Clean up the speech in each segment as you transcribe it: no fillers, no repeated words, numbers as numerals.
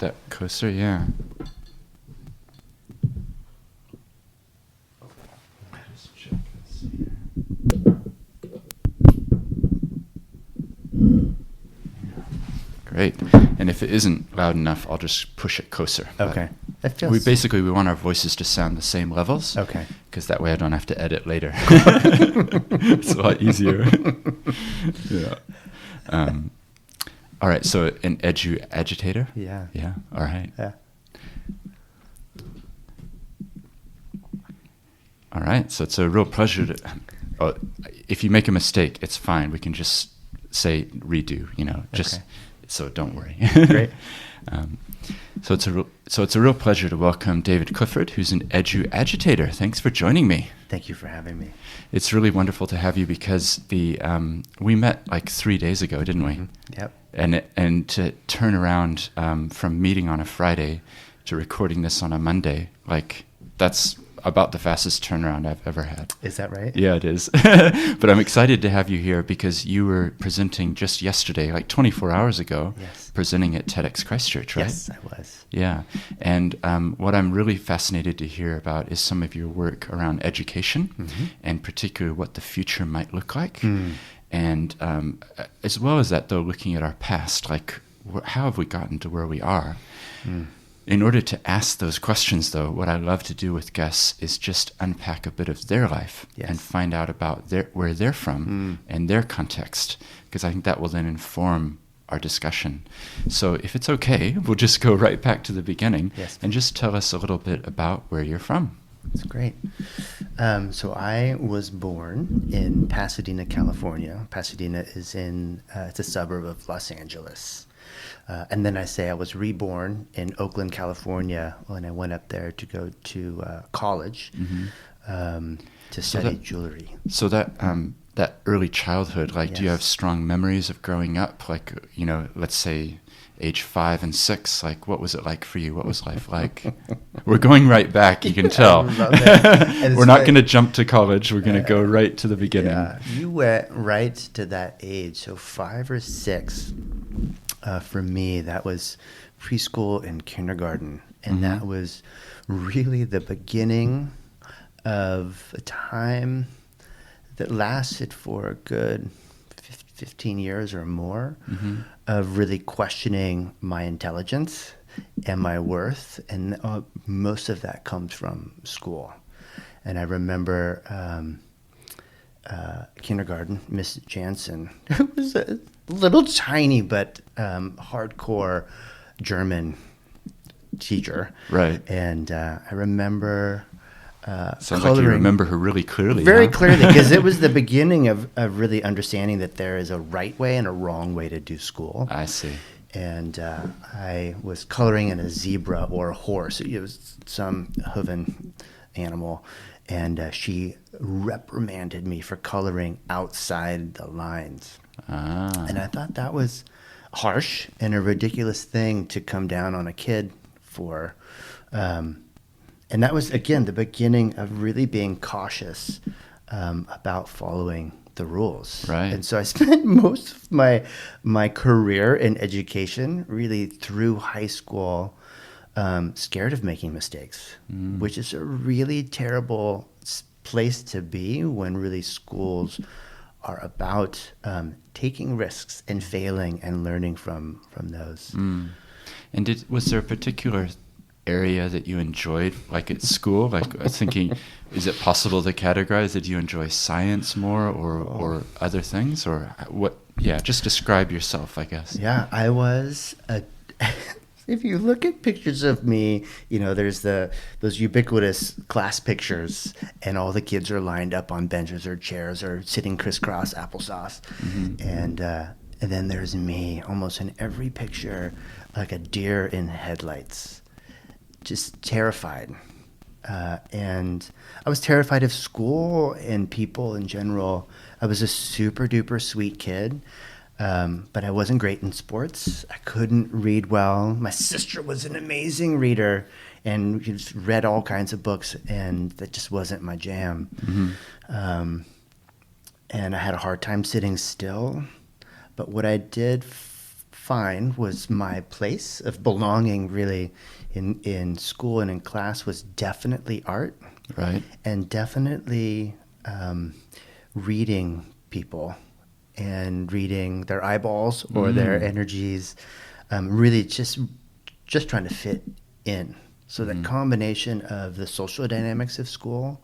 that closer, yeah. Just check and see here. Great. And if it isn't loud enough, I'll just push it closer. Okay. We want our voices to sound the same levels. Okay. Because that way I don't have to edit later. It's a lot easier. Yeah. All right. So an edu-agitator? Yeah. Yeah. All right. Yeah. All right. So it's a real pleasure to. If you make a mistake, it's fine. We can just say redo. Just. Okay. So don't worry. Great. So it's a real pleasure to welcome David Clifford, who's an edu-agitator. Thanks for joining me. Thank you for having me. It's really wonderful to have you because we met like 3 days ago, didn't we? Mm-hmm. Yep. And to turn around from meeting on a Friday to recording this on a Monday, like that's about the fastest turnaround I've ever had. Is that right? Yeah, it is. But I'm excited to have you here because you were presenting just yesterday, like 24 hours ago, Yes. presenting at TEDxChristchurch, right? Yes, I was. Yeah. And what I'm really fascinated to hear about is some of your work around education, Mm-hmm. and particularly what the future might look like. Mm. And as well as that, though, looking at our past, like how have we gotten to where we are? Mm. In order to ask those questions, though, what I love to do with guests is just unpack a bit of their life. Yes. And find out about where they're from and their context, because I think that will then inform our discussion. So if it's okay, we'll just go right back to the beginning. Yes. And just tell us a little bit about where you're from. That's great. So I was born in Pasadena, California. Pasadena is it's a suburb of Los Angeles. And then I was reborn in Oakland, California, when I went up there to go to college to study jewelry. So that early childhood, like, Yes. do you have strong memories of growing up? Like, let's say age 5 and 6, like, what was it like for you? What was life like? We're going right back, you can tell. We're not going to jump to college. We're going to go right to the beginning. Yeah, you went right to that age. So 5 or 6, for me, that was preschool and kindergarten. And that was really the beginning of a time that lasted for a good 15 years or more of really questioning my intelligence and my worth. And most of that comes from school. And I remember kindergarten, Miss Jansen, who was a little tiny but hardcore German teacher. Right. And I remember Sounds coloring. like you remember her really clearly. Very huh? clearly, because it was the beginning of really understanding that there is a right way and a wrong way to do school. I see. And I was coloring in a zebra or a horse. It was some hooven animal. And she reprimanded me for coloring outside the lines. And I thought that was harsh and a ridiculous thing to come down on a kid for. And that was, again, the beginning of really being cautious about following the rules. Right. And so I spent most of my career in education, really through high school, scared of making mistakes, which is a really terrible place to be when really schools are about taking risks and failing and learning from those. And was there a particular area that you enjoyed, like at school? Like, I was thinking, is it possible to categorize? Did you enjoy science more or other things? Or what? Yeah, just describe yourself, I guess. Yeah, I was if you look at pictures of me, there's those ubiquitous class pictures, and all the kids are lined up on benches or chairs or sitting crisscross applesauce. And then there's me, almost in every picture, like a deer in headlights, just terrified. And I was terrified of school and people in general. I was a super duper sweet kid. But I wasn't great in sports. I couldn't read well. My sister was an amazing reader and just read all kinds of books, and that just wasn't my jam. And I had a hard time sitting still. But what I did find was my place of belonging really in school and in class was definitely art. Right. And definitely reading people and reading their eyeballs or their energies, really just trying to fit in. So the combination of the social dynamics of school,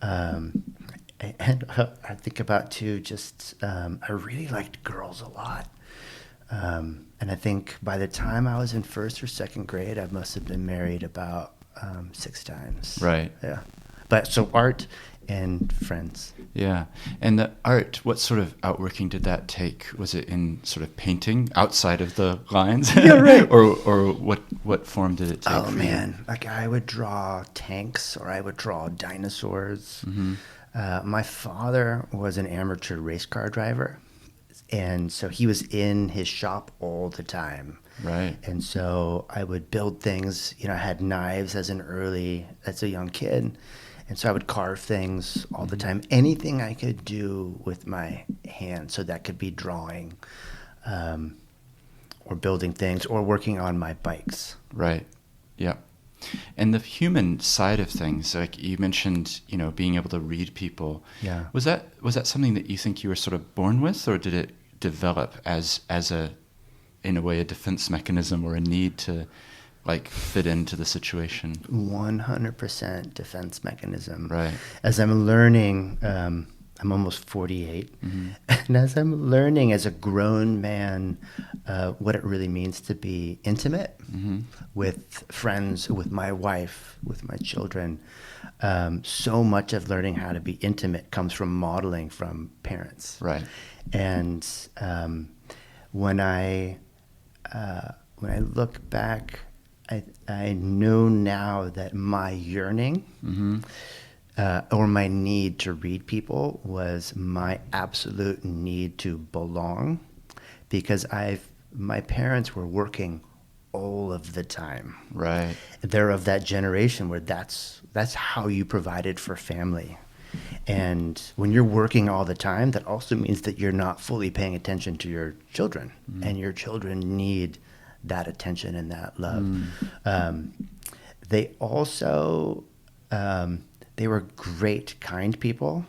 and I think about too, just I really liked girls a lot. And I think by the time I was in first or second grade, I must have been married about 6 times. Right. Yeah. But so art and friends. Yeah. And the art, what sort of outworking did that take? Was it in sort of painting outside of the lines? Yeah, right. or what form did it take? Oh, man. Like I would draw tanks or I would draw dinosaurs. My father was an amateur race car driver. And so he was in his shop all the time. Right. And so I would build things. I had knives as a young kid. And so I would carve things all the time. Anything I could do with my hands. So that could be drawing or building things or working on my bikes. Right. Yeah. And the human side of things, like you mentioned, being able to read people. Yeah. Was that something that you think you were sort of born with, or did it develop as in a way, a defense mechanism or a need to like fit into the situation? 100% defense mechanism. Right. As I'm learning, I'm almost 48, and as I'm learning as a grown man what it really means to be intimate with friends, with my wife, with my children, so much of learning how to be intimate comes from modeling from parents. Right. And when I look back, I know now that my yearning or my need to read people was my absolute need to belong, because my parents were working all of the time. Right. They're of that generation where that's how you provided for family. And when you're working all the time, that also means that you're not fully paying attention to your children, and your children need that attention and that love. They also, they were great, kind people.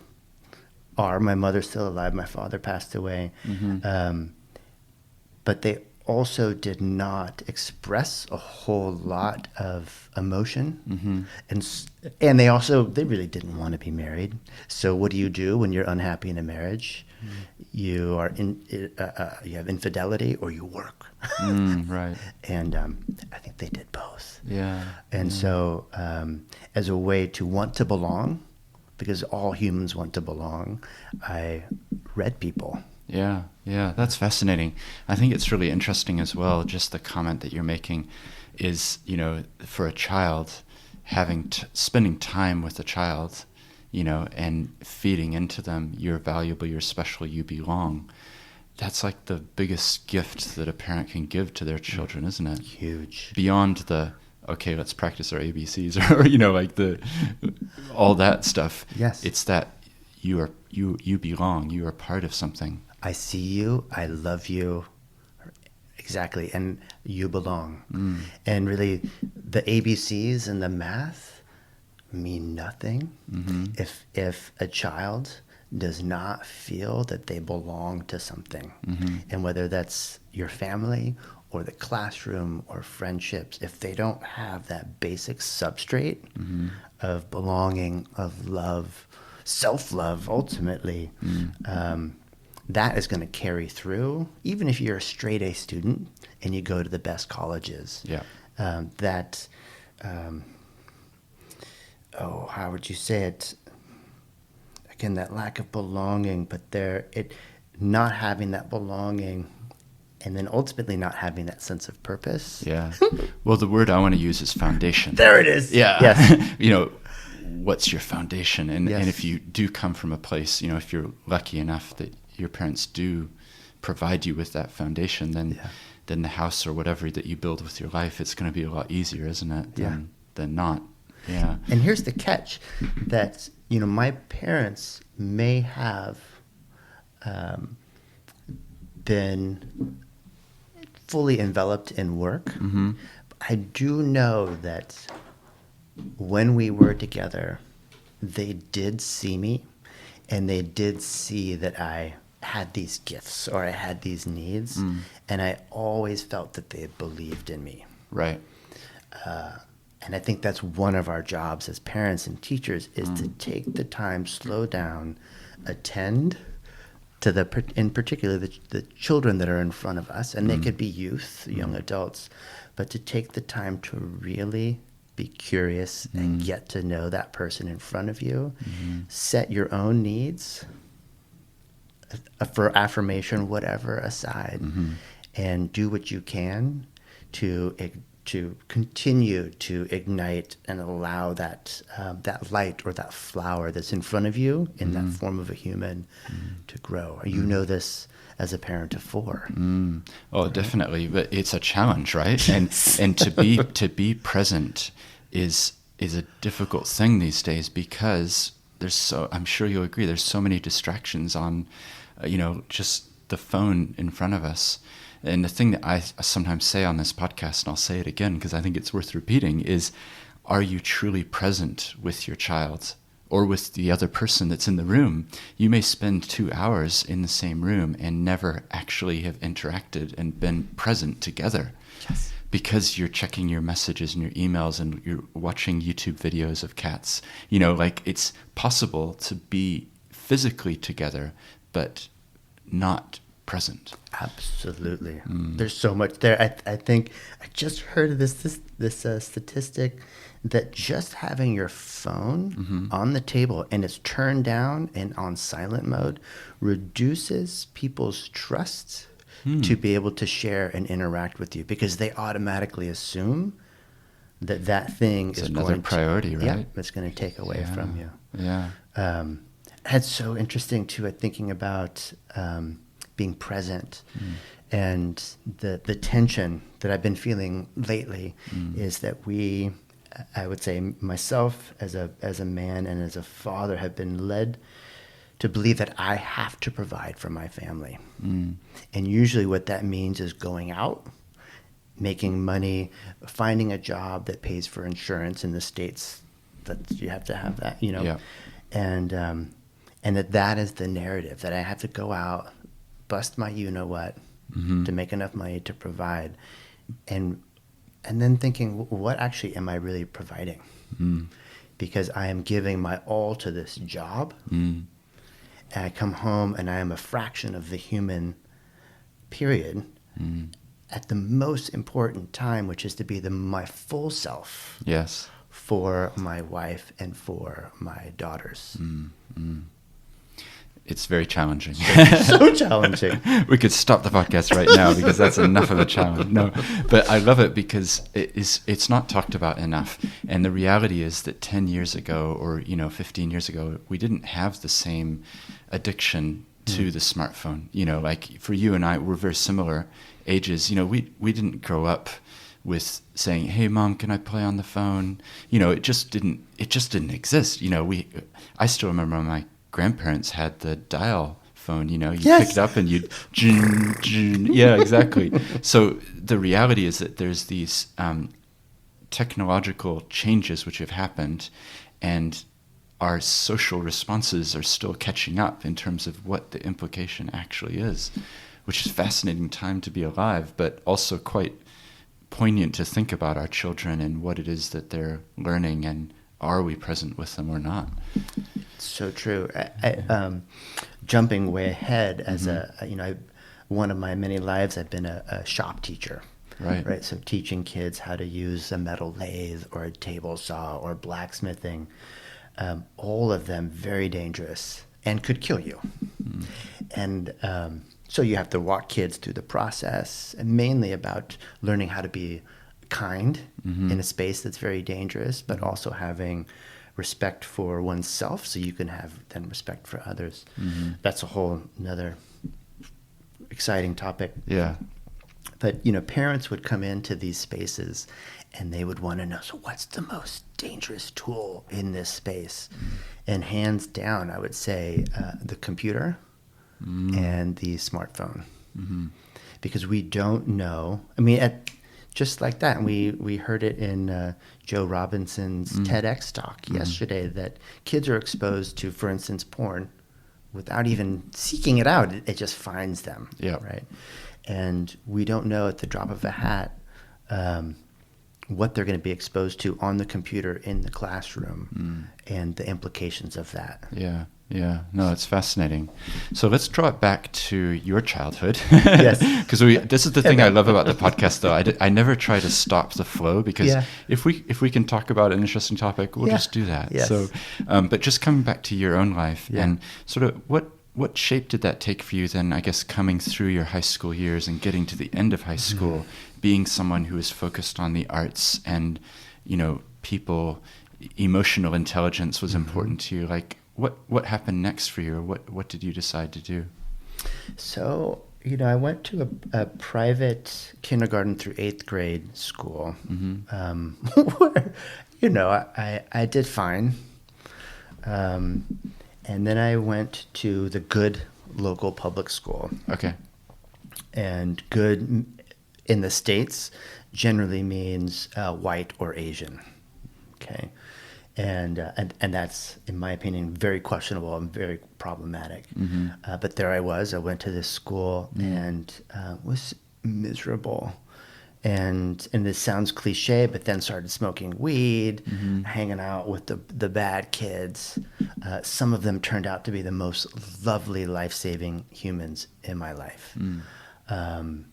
My mother's still alive. My father passed away. But they also did not express a whole lot of emotion. And they really didn't want to be married. So what do you do when you're unhappy in a marriage? You are you have infidelity, or you work. Right. And I think they did both. Yeah. And so as a way to want to belong, because all humans want to belong, I read people. Yeah, that's fascinating. I think it's really interesting as well, just the comment that you're making is, for a child, spending time with a child, and feeding into them, you're valuable, you're special, you belong. That's like the biggest gift that a parent can give to their children, isn't it? Huge. Beyond okay, let's practice our ABCs, or, like all that stuff. Yes. It's that you belong, you are part of something. I see you, I love you, exactly, and you belong. And really, the ABCs and the math mean nothing if a child does not feel that they belong to something. And whether that's your family or the classroom or friendships, if they don't have that basic substrate of belonging, of love, self-love, ultimately, that is going to carry through, even if you're a straight A student and you go to the best colleges. Yeah. How would you say it? Again, that lack of belonging, but not having that belonging, and then ultimately not having that sense of purpose. Yeah. Well, the word I want to use is foundation. There it is. Yeah. Yes. What's your foundation? And if you do come from a place, if you're lucky enough that your parents do provide you with that foundation, then the house or whatever that you build with your life, it's going to be a lot easier, isn't it? Than not. Yeah. And here's the catch, that my parents may have been fully enveloped in work. Mm-hmm. I do know that when we were together, they did see me, and they did see that I had these gifts or I had these needs, and I always felt that they believed in me. Right. And I think that's one of our jobs as parents and teachers is to take the time, slow down, attend to in particular, the children that are in front of us, and they could be youth, young adults, but to take the time to really be curious and get to know that person in front of you, set your own needs for affirmation, whatever, aside, and do what you can to continue to ignite and allow that that light or that flower that's in front of you in that form of a human to grow. You know this as a parent of 4. Oh, right? Definitely, but it's a challenge, right? And to be present is a difficult thing these days because I'm sure you'll agree, there's so many distractions on, just the phone in front of us. And the thing that I sometimes say on this podcast, and I'll say it again because I think it's worth repeating, is are you truly present with your child or with the other person that's in the room? You may spend 2 hours in the same room and never actually have interacted and been present together. Yes. Because you're checking your messages and your emails and you're watching YouTube videos of cats. It's possible to be physically together, but not present. Absolutely. There's so much there. I think I just heard this statistic that just having your phone on the table and it's turned down and on silent mode reduces people's trust to be able to share and interact with you because they automatically assume that thing is another going priority, right? Yeah, it's going to take away from you. Yeah. It's so interesting too. Thinking about being present, and the tension that I've been feeling lately is that I would say myself as a man and as a father have been led to believe that I have to provide for my family, and usually what that means is going out, making money, finding a job that pays for insurance in the States. That you have to have that, Yeah. and that is the narrative that I have to go out, bust my you-know-what to make enough money to provide. And then thinking, what actually am I really providing? Because I am giving my all to this job. And I come home and I am a fraction of the human, period, at the most important time, which is to be my full self. Yes. For my wife and for my daughters. It's very challenging. So challenging. We could stop the podcast right now because that's enough of a challenge. No, but I love it because it's not talked about enough. And the reality is that 10 years ago or 15 years ago, we didn't have the same addiction to the smartphone. Like for you and I, we're very similar ages. We didn't grow up with saying, "Hey, Mom, can I play on the phone?" It just didn't exist. I still remember my grandparents had the dial phone, you pick it up and you'd yeah, exactly. So the reality is that there's these technological changes which have happened, and our social responses are still catching up in terms of what the implication actually is, which is a fascinating time to be alive, but also quite poignant to think about our children and what it is that they're learning, and are we present with them or not? So true. Jumping way ahead, as one of my many lives, I've been a shop teacher. Right. So teaching kids how to use a metal lathe or a table saw or blacksmithing, all of them very dangerous and could kill you. And so you have to walk kids through the process, and mainly about learning how to be kind in a space that's very dangerous, but also having respect for oneself so you can have then respect for others. That's a whole another exciting topic. Yeah. But, parents would come into these spaces and they would want to know, so what's the most dangerous tool in this space? And hands down, I would say the computer and the smartphone. because we don't know. I mean, just like that, and we heard it in Joe Robinson's TEDx talk yesterday, that kids are exposed to, for instance, porn without even seeking it out. It just finds them, right? And we don't know at the drop of a hat what they're going to be exposed to on the computer in the classroom and the implications of that. Yeah. No, it's fascinating. So let's draw it back to your childhood. Yes. Because this is the thing I love about the podcast, though. I never try to stop the flow, because if we can talk about an interesting topic, we'll just do that. Yes. So, but just coming back to your own life and sort of what shape did that take for you then, I guess, coming through your high school years and getting to the end of high school, being someone who is focused on the arts and, people, emotional intelligence was important to you. Like, what happened next for you? Or what did you decide to do? So, I went to a private kindergarten through 8th grade school, where, I did fine. And then I went to the good local public school. Okay. And good in the States generally means white or Asian. Okay. And that's, in my opinion, very questionable and very problematic. But there I went to this school and was miserable. And this sounds cliche, but then started smoking weed, hanging out with the bad kids. Some of them turned out to be the most lovely, life-saving humans in my life, and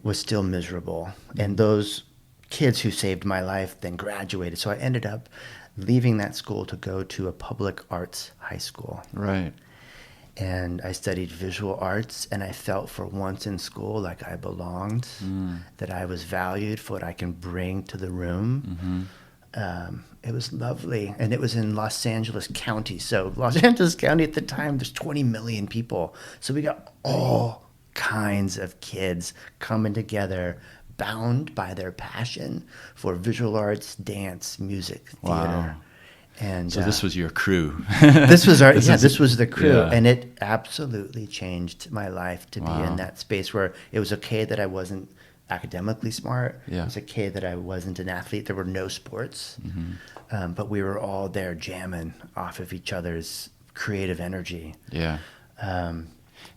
was still miserable. And those kids who saved my life then graduated. So I ended up leaving that school to go to a public arts high school. Right. And I studied visual arts, and I felt for once in school like I belonged, that I was valued for what I can bring to the room. It was lovely. And it was in Los Angeles County. So Los Angeles County at the time, there's 20 million people. So we got all kinds of kids coming together, bound by their passion for visual arts, dance, music, theater. Wow. And so this was your crew. This was this was the crew, and it absolutely changed my life to be in that space where it was okay that I wasn't academically smart. It was okay that I wasn't an athlete. There were no sports, but we were all there jamming off of each other's creative energy. Yeah.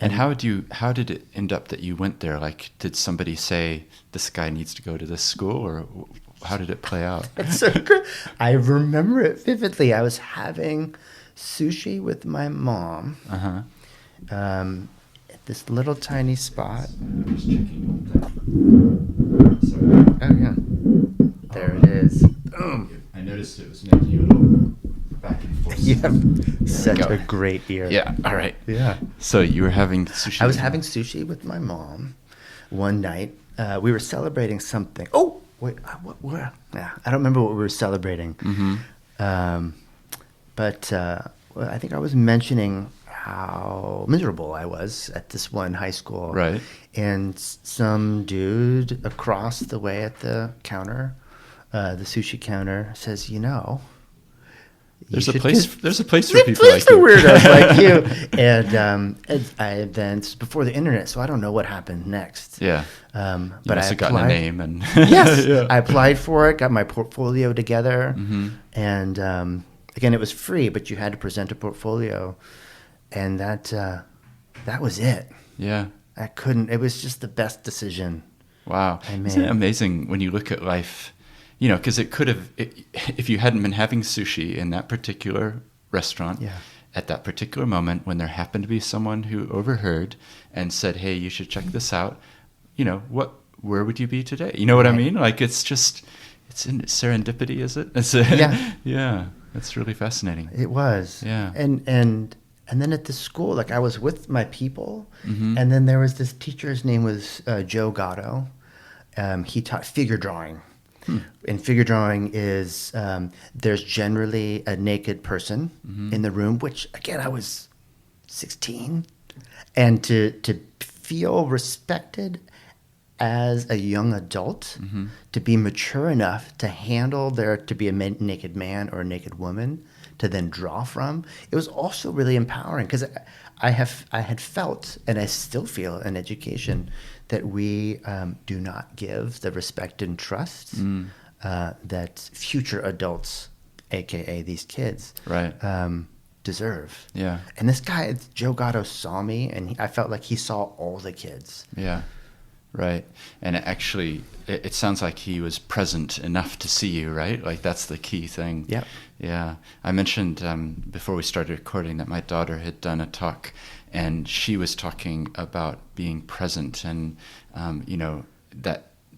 And how did it end up that you went there? Like, did somebody say this guy needs to go to this school, or how did it play out? It's so good. I remember it vividly. I was having sushi with my mom at this little tiny spot. I'm just checking. Sorry. Oh yeah, there it is. Boom. I noticed it was making you a little back and forth. You have such a great ear. Yeah. All right. Yeah. So you were having sushi. I was having sushi with my mom one night. We were celebrating something. Oh, wait. What? Yeah, I don't remember what we were celebrating. But I think I was mentioning how miserable I was at this one high school. Right. And some dude across the way at the counter, the sushi counter, says, there's a place for people like for you. weirdos like you. And then this is before the internet, so I don't know what happened next. Yeah. But I must have gotten a name and yes, yeah. I applied for it, got my portfolio together, and again, it was free, but you had to present a portfolio, and that was it. Yeah. I couldn't. It was just the best decision. Wow. I made. Isn't it amazing when you look at life? Because it could have, if you hadn't been having sushi in that particular restaurant at that particular moment, when there happened to be someone who overheard and said, "Hey, you should check this out," where would you be today? You know what I mean? Like, it's in serendipity, is it? Yeah. That's really fascinating. It was. Yeah. And then at the school, like, I was with my people, and then there was this teacher. His name was Joe Gatto. He taught figure drawing. And figure drawing is there's generally a naked person in the room, which, again, I was 16. And to feel respected as a young adult, to be mature enough to handle to be a naked man or a naked woman to then draw from, it was also really empowering, because I had felt, and I still feel in education, that we do not give the respect and trust that future adults, aka these kids, Right. Deserve. Yeah. And this guy, Joe Gatto, saw me, and I felt like he saw all the kids. Yeah. Right. And it sounds like he was present enough to see you, right? Like that's the key thing. Yep. Yeah. I mentioned before we started recording that my daughter had done a talk, and she was talking about being present, and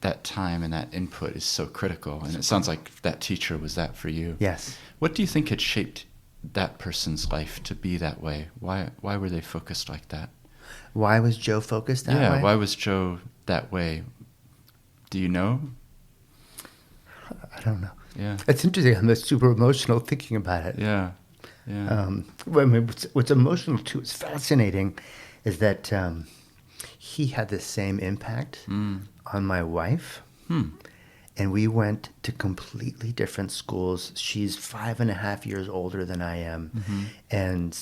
that time and that input is so critical. And it sounds like that teacher was that for you. Yes. What do you think had shaped that person's life to be that way? Why were they focused like that? Why was Joe focused that way? Yeah, why was Joe that way? Do you know? I don't know. Yeah. It's interesting. I'm super emotional thinking about it. Yeah. Yeah. What's emotional too, it's fascinating, is that he had the same impact on my wife. And we went to completely different schools. She's 5.5 years older than I am. And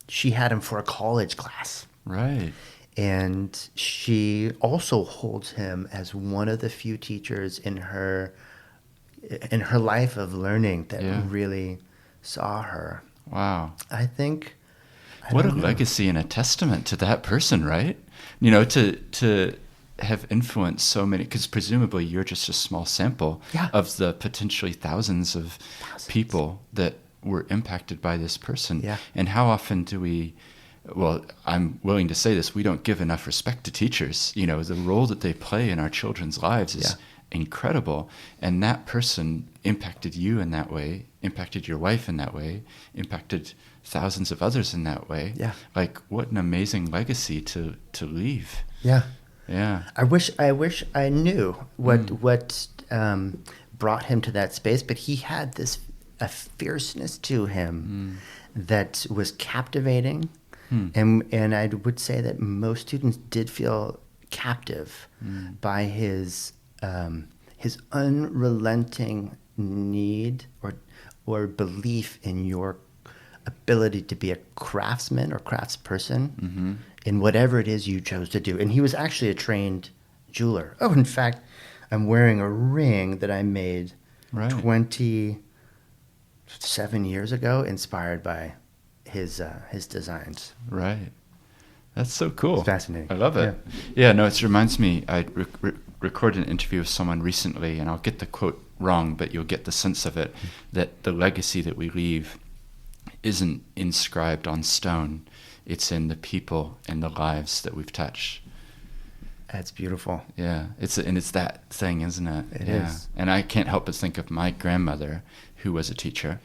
she had him for a college class. Right. And she also holds him as one of the few teachers in her life of learning that really saw her. Wow. I think. What a legacy and a testament to that person, right? To have influenced so many, because presumably you're just a small sample of the potentially thousands of people that were impacted by this person. Yeah. And how often do we, well, I'm willing to say this, we don't give enough respect to teachers. The role that they play in our children's lives is incredible. And that person impacted you in that way, impacted your wife in that way, impacted thousands of others in that way. Yeah. Like, what an amazing legacy to leave. Yeah. Yeah. I wish I knew what brought him to that space, but he had a fierceness to him that was captivating, and I would say that most students did feel captive by his unrelenting need or belief in your ability to be a craftsman or craftsperson in whatever it is you chose to do. And he was actually a trained jeweler. Oh, in fact, I'm wearing a ring that I made 27 years ago, inspired by his designs. Right. That's so cool. It's fascinating. I love it. Yeah, no, it reminds me, I recorded an interview with someone recently, and I'll get the quote wrong, but you'll get the sense of it, that the legacy that we leave isn't inscribed on stone. It's in the people and the lives that we've touched. That's beautiful. Yeah, it's that thing, isn't it? It is. And I can't help but think of my grandmother, who was a teacher.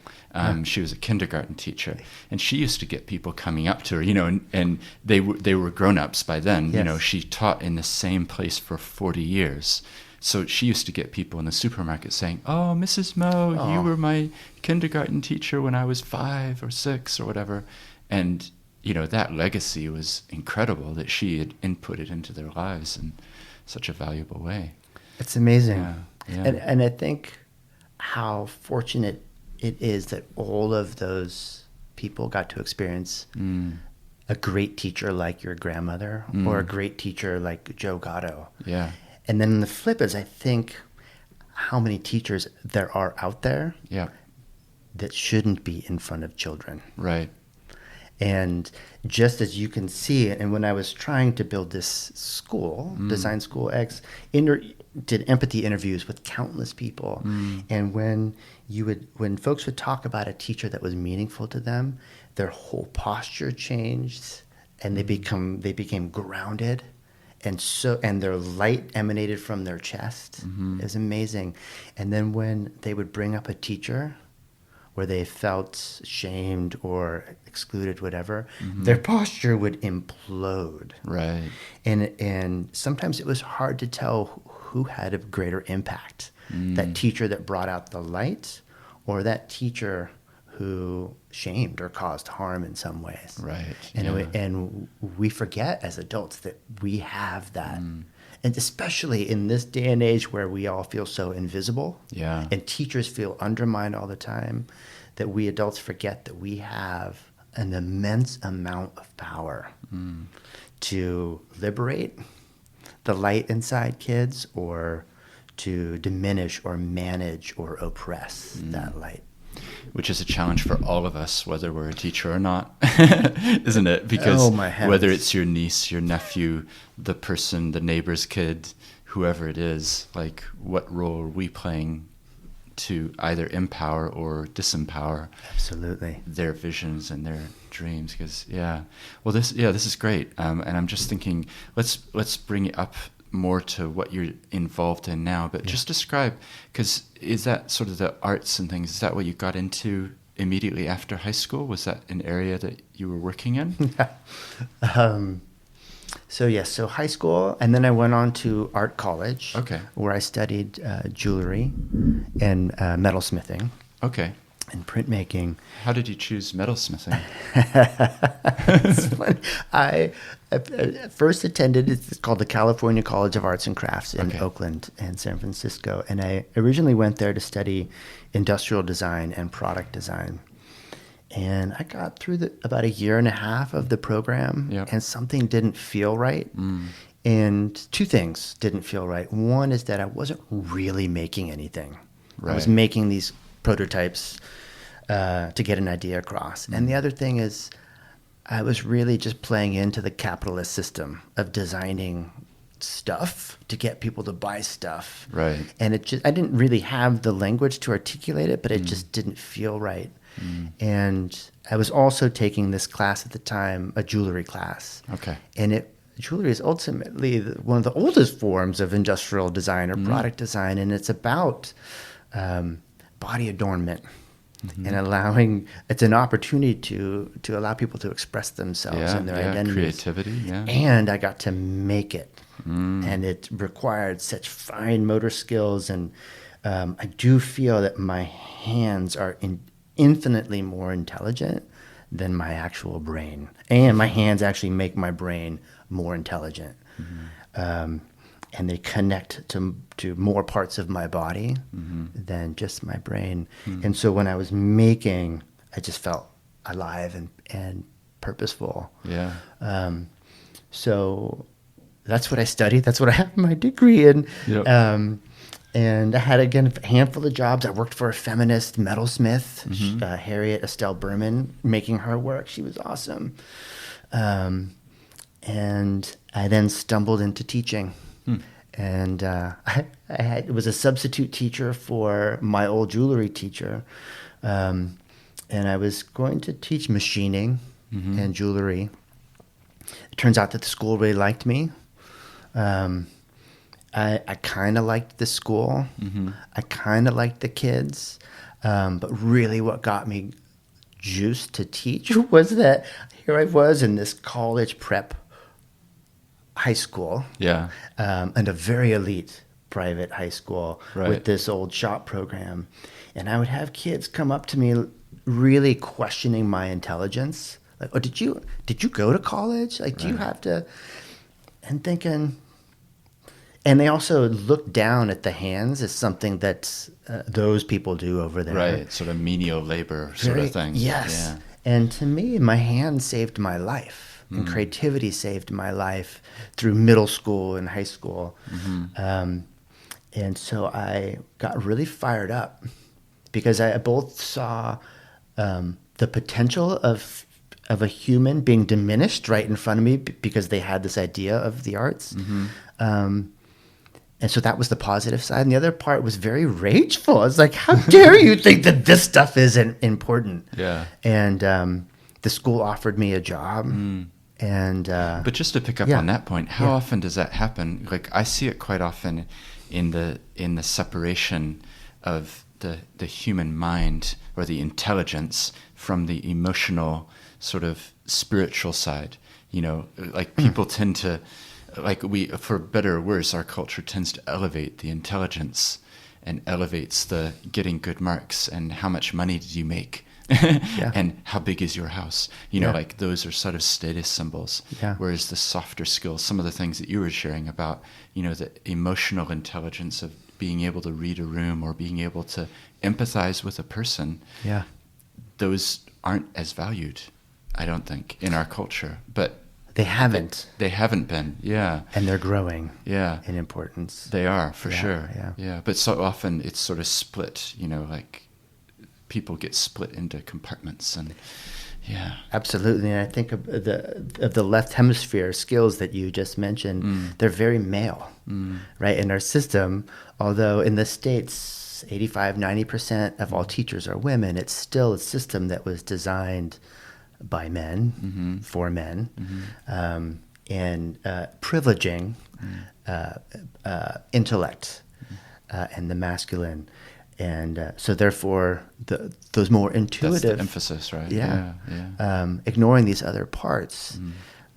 She was a kindergarten teacher, and she used to get people coming up to her, and they were grown-ups by then. Yes. She taught in the same place for 40 years. So she used to get people in the supermarket saying, "Oh, Mrs. Moe, you were my kindergarten teacher when I was 5 or 6 or whatever." And that legacy was incredible, that she had inputted into their lives in such a valuable way. It's amazing. Yeah. And I think how fortunate it is that all of those people got to experience a great teacher like your grandmother or a great teacher like Joe Gatto. Yeah. And then the flip is, I think, how many teachers there are out there that shouldn't be in front of children. Right. And just as you can see, and when I was trying to build this school, Design School X, did empathy interviews with countless people. And when folks would talk about a teacher that was meaningful to them, their whole posture changed, and they became grounded, and their light emanated from their chest. It was amazing. And then when they would bring up a teacher where they felt shamed or excluded, whatever, their posture would implode. Right. And sometimes it was hard to tell who had a greater impact, that teacher that brought out the light or that teacher who shamed or caused harm in some ways. Right. And we forget as adults that we have that. And especially in this day and age where we all feel so invisible, and teachers feel undermined all the time, that we adults forget that we have an immense amount of power to liberate, the light inside kids or to diminish or manage or oppress that light. Which is a challenge for all of us, whether we're a teacher or not, isn't it? Because Oh, my heavens. whether it's your niece, your nephew, the person, the neighbor's kid, whoever it is, like, what role are we playing to either empower or disempower Absolutely. their visions and their dreams? Because this is great. And I'm just thinking, let's bring it up more to what you're involved in now, but just describe, because is that sort of the arts and things, is that what you got into immediately after high school? Was that an area that you were working in? So high school, and then I went on to art college, where I studied jewelry and metalsmithing. Okay. And printmaking. How did you choose metalsmithing? It's funny. I first attended, it's called the California College of Arts and Crafts in Oakland and San Francisco. And I originally went there to study industrial design and product design. And I got through about a year and a half of the program, and something didn't feel right. And two things didn't feel right. One is that I wasn't really making anything. I was making these prototypes to get an idea across. And the other thing is I was really just playing into the capitalist system of designing stuff to get people to buy stuff. Right. And I didn't really have the language to articulate it, but it just didn't feel right. And I was also taking this class at the time, a jewelry class. Okay. And jewelry is ultimately one of the oldest forms of industrial design or product design, and it's about body adornment and it's an opportunity to allow people to express themselves and their identities. Creativity, And I got to make it. And it required such fine motor skills, and I do feel that my hands are infinitely more intelligent than my actual brain. And my hands actually make my brain more intelligent. And they connect to more parts of my body than just my brain. And so when I was making, I just felt alive and purposeful. Yeah. So that's what I studied. That's what I have my degree in. And I had, again, a handful of jobs. I worked for a feminist metalsmith, Harriet Estelle Berman, making her work. She was awesome. And I then stumbled into teaching. And I was a substitute teacher for my old jewelry teacher. And I was going to teach machining and jewelry. It turns out that the school really liked me. I kind of liked the school. I kind of liked the kids. But really what got me juiced to teach was that here I was in this college prep high school. And a very elite private high school with this old shop program. And I would have kids come up to me really questioning my intelligence. Like, oh, did you go to college? Like, do you have to? And thinking, and they also look down at the hands as something that those people do over there. Right, sort of menial labor sort of thing. Yes. Yeah. And to me, my hands saved my life. And creativity saved my life through middle school and high school. And so I got really fired up because I both saw the potential of a human being diminished right in front of me because they had this idea of the arts. And so that was the positive side. And the other part was very rageful. I was like, how dare you think that this stuff isn't important? And the school offered me a job. But just to pick up on that point, how often does that happen? Like, I see it quite often in the separation of the human mind or the intelligence from the emotional sort of spiritual side. Like people tend to, like for better or worse, our culture tends to elevate the intelligence and elevates the getting good marks and how much money did you make. And how big is your house? Like those are sort of status symbols. Whereas the softer skills, some of the things that you were sharing about, the emotional intelligence of being able to read a room or being able to empathize with a person, those aren't as valued, I don't think, in our culture. But They haven't. They haven't been, yeah. And they're growing Yeah. in importance. They are, for sure. Yeah. Yeah. But so often it's sort of split, like people get split into compartments and yeah. Absolutely. And I think of the left hemisphere skills that you just mentioned, they're very male, right? In our system, although in the States, 85-90% of all teachers are women, it's still a system that was designed by men, for men, and privileging intellect and the masculine. And so therefore, those more intuitive... That's the emphasis, right? Yeah. Ignoring these other parts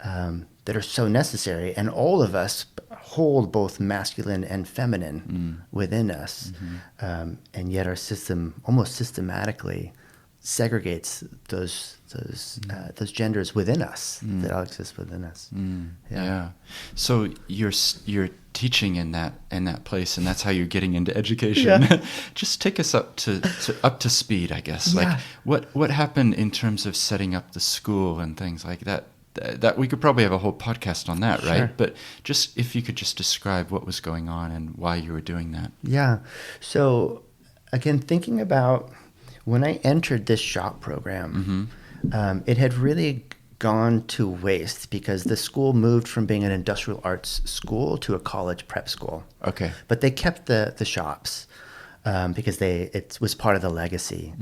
that are so necessary. And all of us hold both masculine and feminine within us. And yet our system almost systematically segregates those genders within us that all exist within us. Yeah. So you're teaching in that place, and that's how you're getting into education. Yeah. Just take us up to speed, I guess. Yeah. Like what happened in terms of setting up the school and things like that. That we could probably have a whole podcast on that, right? Sure. But just if you could just describe what was going on and why you were doing that. Yeah. So again, thinking about when I entered this shop program, it had really gone to waste because the school moved from being an industrial arts school to a college prep school. Okay. But they kept the shops because it was part of the legacy.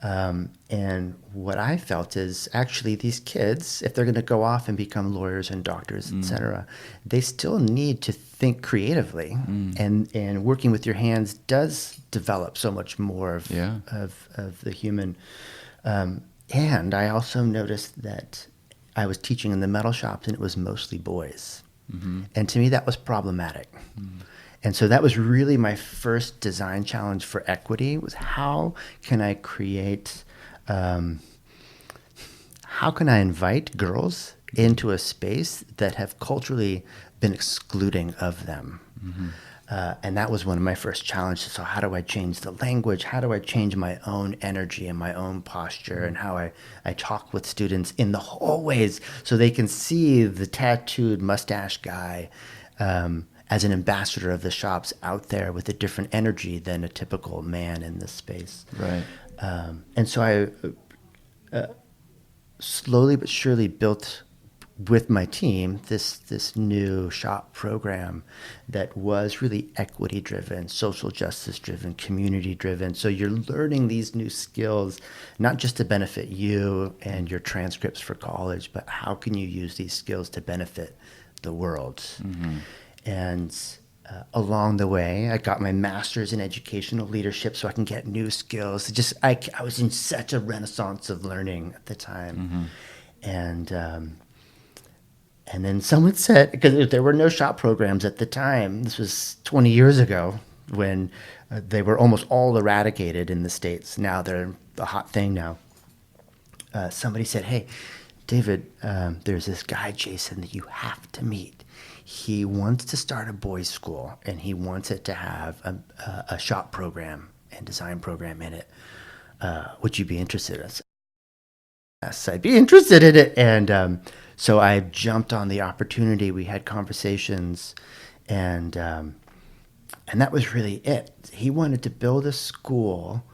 And what I felt is actually these kids, if they're going to go off and become lawyers and doctors, et cetera, they still need to think creatively. And working with your hands does develop so much more of the human. And I also noticed that I was teaching in the metal shops and it was mostly boys. And to me, that was problematic. And so that was really my first design challenge for equity was how can I create, how can I invite girls into a space that have culturally been excluding of them? And that was one of my first challenges. So how do I change the language? How do I change my own energy and my own posture and how I talk with students in the hallways so they can see the tattooed mustache guy as an ambassador of the shops out there with a different energy than a typical man in this space. Right. And so I slowly but surely built with my team this new shop program that was really equity driven, social justice driven, community driven. So you're learning these new skills, not just to benefit you and your transcripts for college, but how can you use these skills to benefit the world? And along the way, I got my master's in educational leadership so I can get new skills. I was in such a renaissance of learning at the time. And then someone said, because there were no shop programs at the time, this was 20 years ago when they were almost all eradicated in the States. Now they're a hot thing now. Somebody said, hey, David, there's this guy, Jason, that you have to meet. He wants to start a boys' school, and he wants it to have a shop program and design program in it. Would you be interested? I said, yes, I'd be interested in it. And so I jumped on the opportunity. We had conversations, and that was really it. He wanted to build a school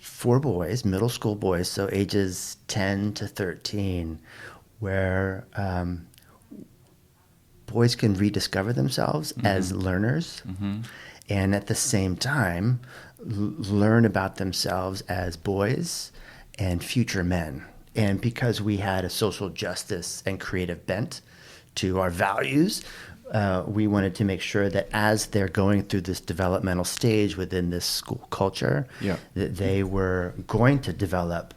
for boys, middle school boys, so ages 10 to 13, where boys can rediscover themselves as learners and at the same time learn about themselves as boys and future men. And because we had a social justice and creative bent to our values, we wanted to make sure that as they're going through this developmental stage within this school culture, that they were going to develop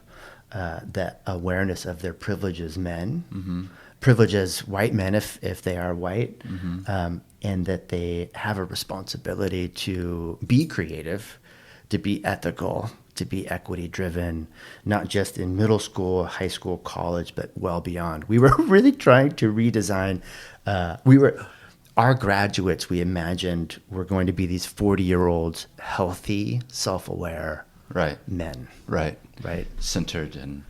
that awareness of their privilege as men, privilege as white men if they are white, and that they have a responsibility to be creative, to be ethical, to be equity driven, not just in middle school, high school, college, but well beyond. We were really trying to redesign. Our graduates, we imagined, were going to be these 40-year-old, healthy, self-aware men. Right. Right. Centered and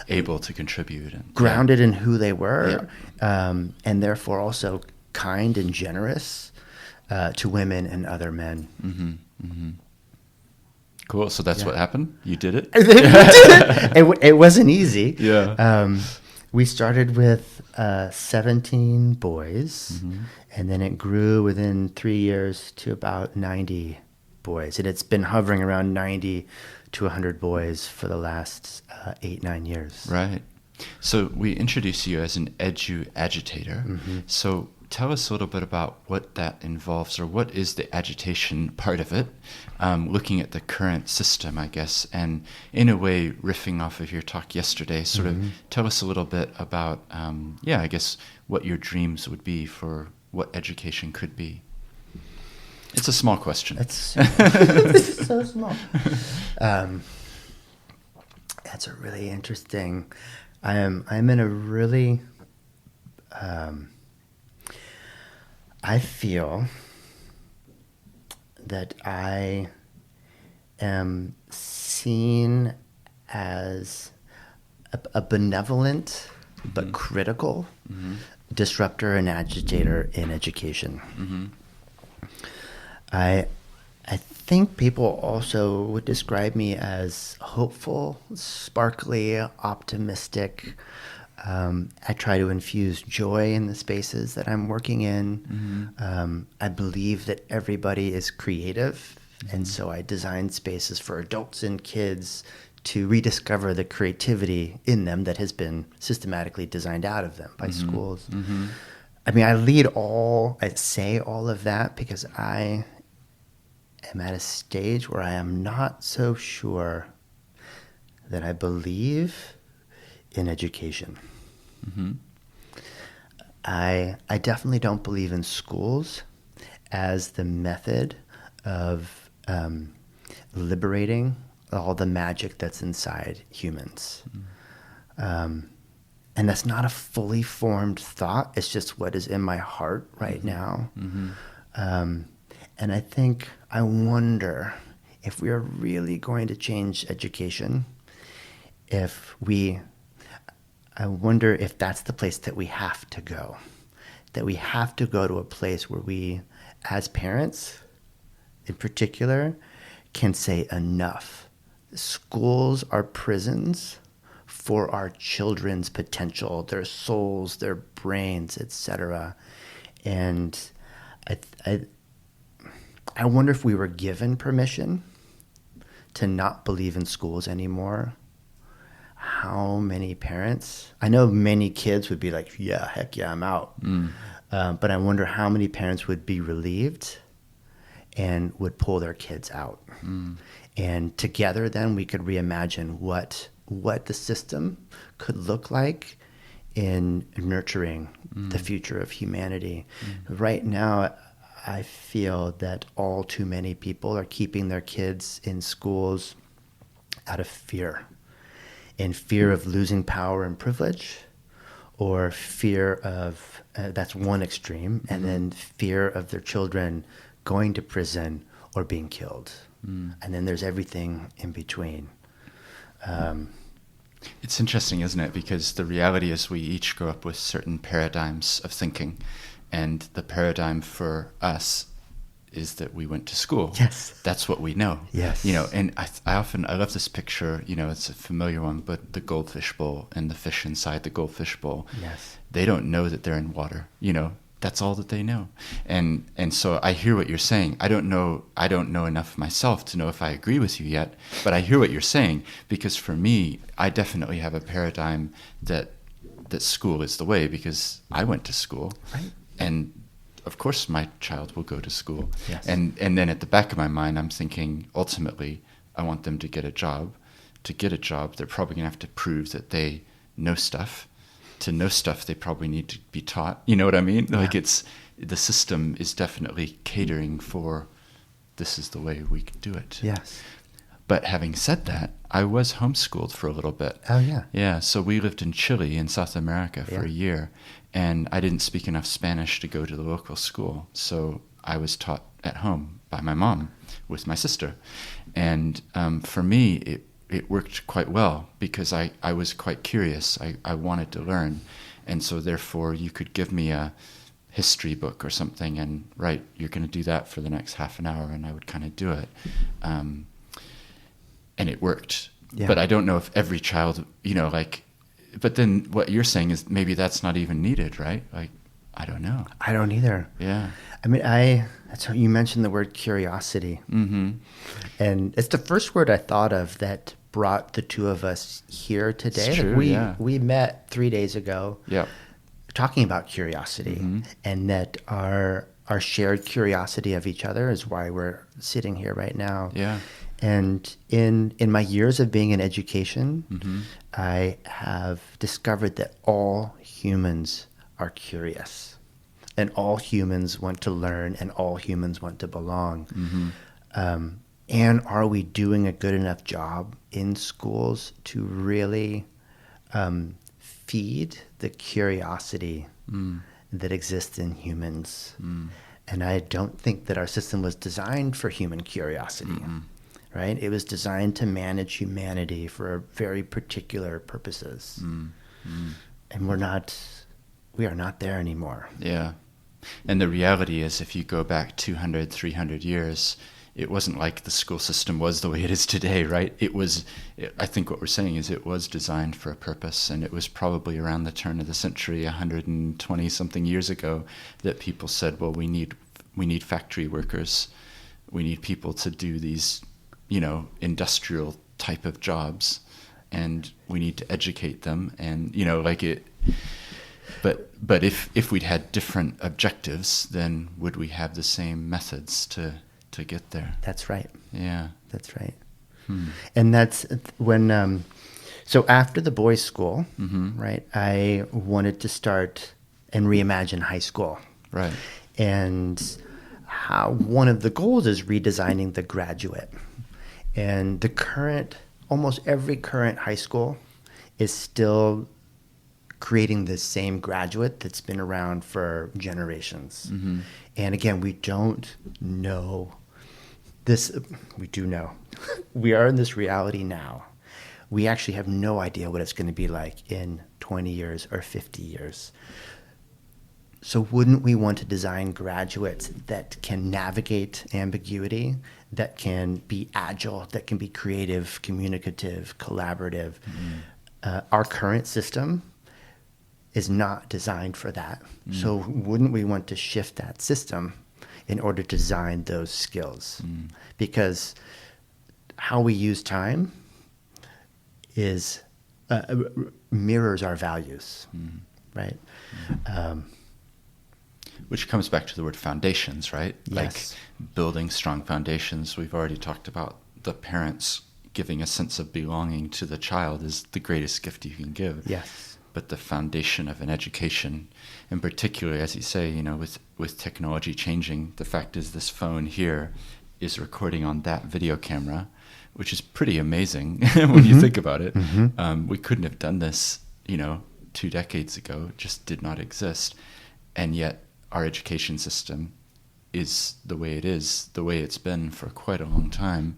able to contribute and grounded in who they were, and therefore also kind and generous to women and other men. Mm-hmm. Mm-hmm. Cool. So that's what happened? You did it? It wasn't easy. Yeah. We started with 17 boys, and then it grew within 3 years to about 90 boys. And it's been hovering around 90 to 100 boys for the last 8-9 years. Right. So we introduce you as an edu-agitator. Mm-hmm. So tell us a little bit about what that involves, or what is the agitation part of it, looking at the current system, I guess, and in a way, riffing off of your talk yesterday, sort of tell us a little bit about, I guess, what your dreams would be for what education could be. It's a small question. It's so small. That's a really interesting. I'm in a really. I feel that I am seen as a benevolent but critical disruptor and agitator in education. Mm-hmm. I think people also would describe me as hopeful, sparkly, optimistic. I try to infuse joy in the spaces that I'm working in. I believe that everybody is creative, and so I design spaces for adults and kids to rediscover the creativity in them that has been systematically designed out of them by schools. I mean, I say all of that because I am at a stage where I am not so sure that I believe in education. I definitely don't believe in schools as the method of liberating all the magic that's inside humans. And that's not a fully formed thought. It's just what is in my heart right now. And I wonder if we are really going to change education, I wonder if that's the place that we have to go. That we have to go to a place where we, as parents in particular, can say enough. Schools are prisons for our children's potential, their souls, their brains, etc. And I wonder if we were given permission to not believe in schools anymore. How many parents? I know many kids would be like, yeah, heck yeah, I'm out. But I wonder how many parents would be relieved and would pull their kids out. And together then we could reimagine what the system could look like in nurturing the future of humanity. Right now, I feel that all too many people are keeping their kids in schools out of fear. In fear of losing power and privilege, or fear of, that's one extreme, and then fear of their children going to prison or being killed. And then there's everything in between. It's interesting, isn't it? Because the reality is we each grow up with certain paradigms of thinking, and the paradigm for us is that we went to school. Yes. That's what we know. Yes. And I love this picture, it's a familiar one, but the goldfish bowl and the fish inside the goldfish bowl. Yes. They don't know that they're in water, that's all that they know. And so I hear what you're saying. I don't know enough myself to know if I agree with you yet, but I hear what you're saying, because for me, I definitely have a paradigm that school is the way, because I went to school. Right. And of course my child will go to school. Yes. And then at the back of my mind, I'm thinking, ultimately, I want them to get a job. To get a job, they're probably going to have to prove that they know stuff. To know stuff, they probably need to be taught. You know what I mean? Yeah. Like the system is definitely catering for, this is the way we can do it. Yes. But having said that, I was homeschooled for a little bit. Oh, yeah. Yeah, so we lived in Chile in South America for a year, and I didn't speak enough Spanish to go to the local school, so I was taught at home by my mom with my sister. And for me, it worked quite well because I was quite curious. I wanted to learn. And so therefore you could give me a history book or something and right, you're going to do that for the next half an hour, and I would kind of do it. And it worked. Yeah. But I don't know if every child, but then what you're saying is maybe that's not even needed, right? Like, I don't know. I don't either. Yeah. I mean, that's how you mentioned the word curiosity. Mm-hmm. And it's the first word I thought of that brought the two of us here today. It's true, we met 3 days ago. Yep. Talking about curiosity, and that our shared curiosity of each other is why we're sitting here right now. Yeah. And in my years of being in education, I have discovered that all humans are curious, and all humans want to learn, and all humans want to belong. And are we doing a good enough job in schools to really feed the curiosity that exists in humans? And I don't think that our system was designed for human curiosity, right? It was designed to manage humanity for very particular purposes. And we are not there anymore. Yeah. And the reality is, if you go back 200, 300 years, it wasn't like the school system was the way it is today, right? I think what we're saying is it was designed for a purpose, and it was probably around the turn of the century, 120 something years ago, that people said, well, we need factory workers. We need people to do these, industrial type of jobs, and we need to educate them. And, but if we'd had different objectives, then would we have the same methods to get there? That's right. Yeah. That's right. And that's when, so after the boys' school, right, I wanted to start and reimagine high school. Right. And one of the goals is redesigning the graduate. And almost every current high school is still creating the same graduate that's been around for generations. And again, we don't know this. We do know. We are in this reality now. We actually have no idea what it's going to be like in 20 years or 50 years. So wouldn't we want to design graduates that can navigate ambiguity, that can be agile, that can be creative, communicative, collaborative? Our current system is not designed for that. So wouldn't we want to shift that system in order to design those skills? Because how we use time mirrors our values, right? Which comes back to the word foundations, right? Yes. Like building strong foundations. We've already talked about the parents giving a sense of belonging to the child is the greatest gift you can give. Yes. But the foundation of an education, and particularly, as you say, with technology changing, the fact is this phone here is recording on that video camera, which is pretty amazing when you think about it. We couldn't have done this, 2 decades ago. It just did not exist. And yet our education system is the way it is, the way it's been for quite a long time.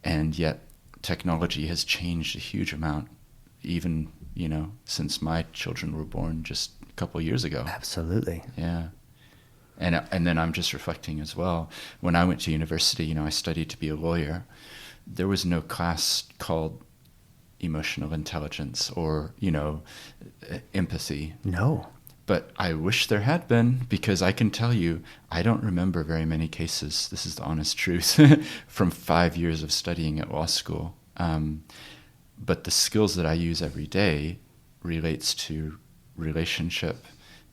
And yet technology has changed a huge amount, even, since my children were born just a couple of years ago. Absolutely. Yeah. And then I'm just reflecting as well. When I went to university, I studied to be a lawyer. There was no class called emotional intelligence or, empathy. No. But I wish there had been, because I can tell you, I don't remember very many cases, this is the honest truth, from 5 years of studying at law school. But the skills that I use every day relates to relationship,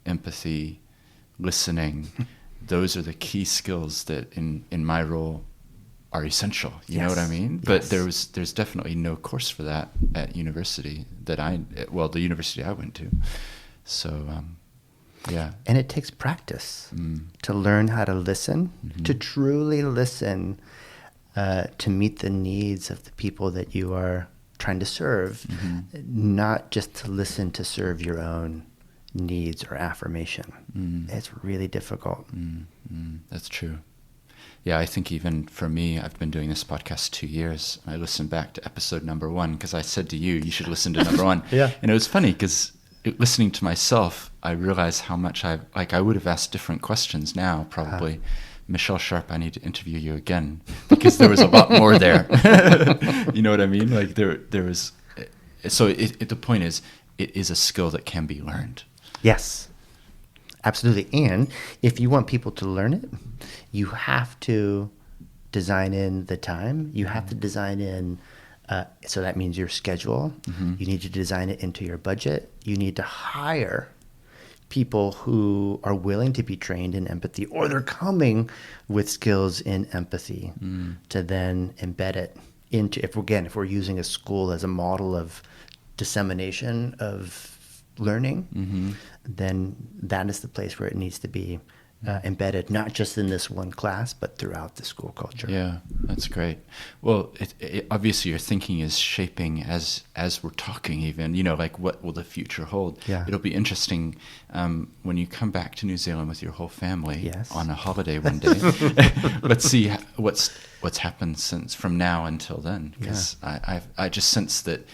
empathy, listening. Those are the key skills that in my role are essential. You know what I mean? But there's definitely no course for that at university the university I went to. So, yeah. And it takes practice to learn how to listen, to truly listen, to meet the needs of the people that you are trying to serve, not just to listen to serve your own needs or affirmation. It's really difficult. That's true. Yeah, I think even for me, I've been doing this podcast 2 years. I listened back to episode number 1 because I said to you, you should listen to number 1. Yeah. And it was funny because listening to myself, I realized how much I would have asked different questions now, probably. Michelle Sharp, I need to interview you again because there was a lot more there. You know what I mean? Like there was, so the point is, it is a skill that can be learned. Yes, absolutely. And if you want people to learn it, you have to design in the time. You have to design in, so that means your schedule. Mm-hmm. You need to design it into your budget. You need to hire people who are willing to be trained in empathy, or they're coming with skills in empathy to then embed it into, if we're using a school as a model of dissemination of learning, then that is the place where it needs to be embedded, not just in this one class, but throughout the school culture. Yeah, that's great. Well, obviously your thinking is shaping as we're talking even, like what will the future hold? Yeah. It'll be interesting when you come back to New Zealand with your whole family Yes. on a holiday one day. Let's see what's happened since from now until then. Because I just sense that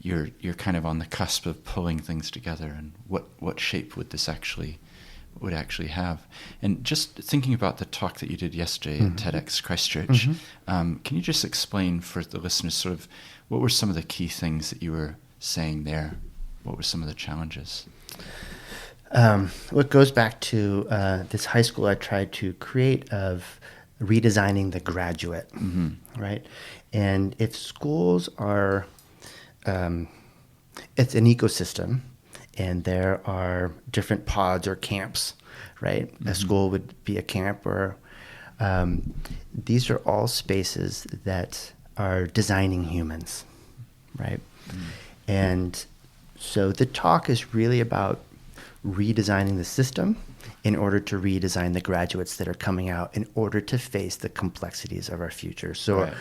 you're kind of on the cusp of pulling things together, and what shape would this actually have. And just thinking about the talk that you did yesterday at TEDxChristchurch, can you just explain for the listeners sort of what were some of the key things that you were saying there? What were some of the challenges? What goes back to this high school I tried to create of redesigning the graduate, right? And if schools are, it's an ecosystem, and there are different pods or camps, right? A school would be a camp, or these are all spaces that are designing humans, right? And so the talk is really about redesigning the system in order to redesign the graduates that are coming out in order to face the complexities of our future. So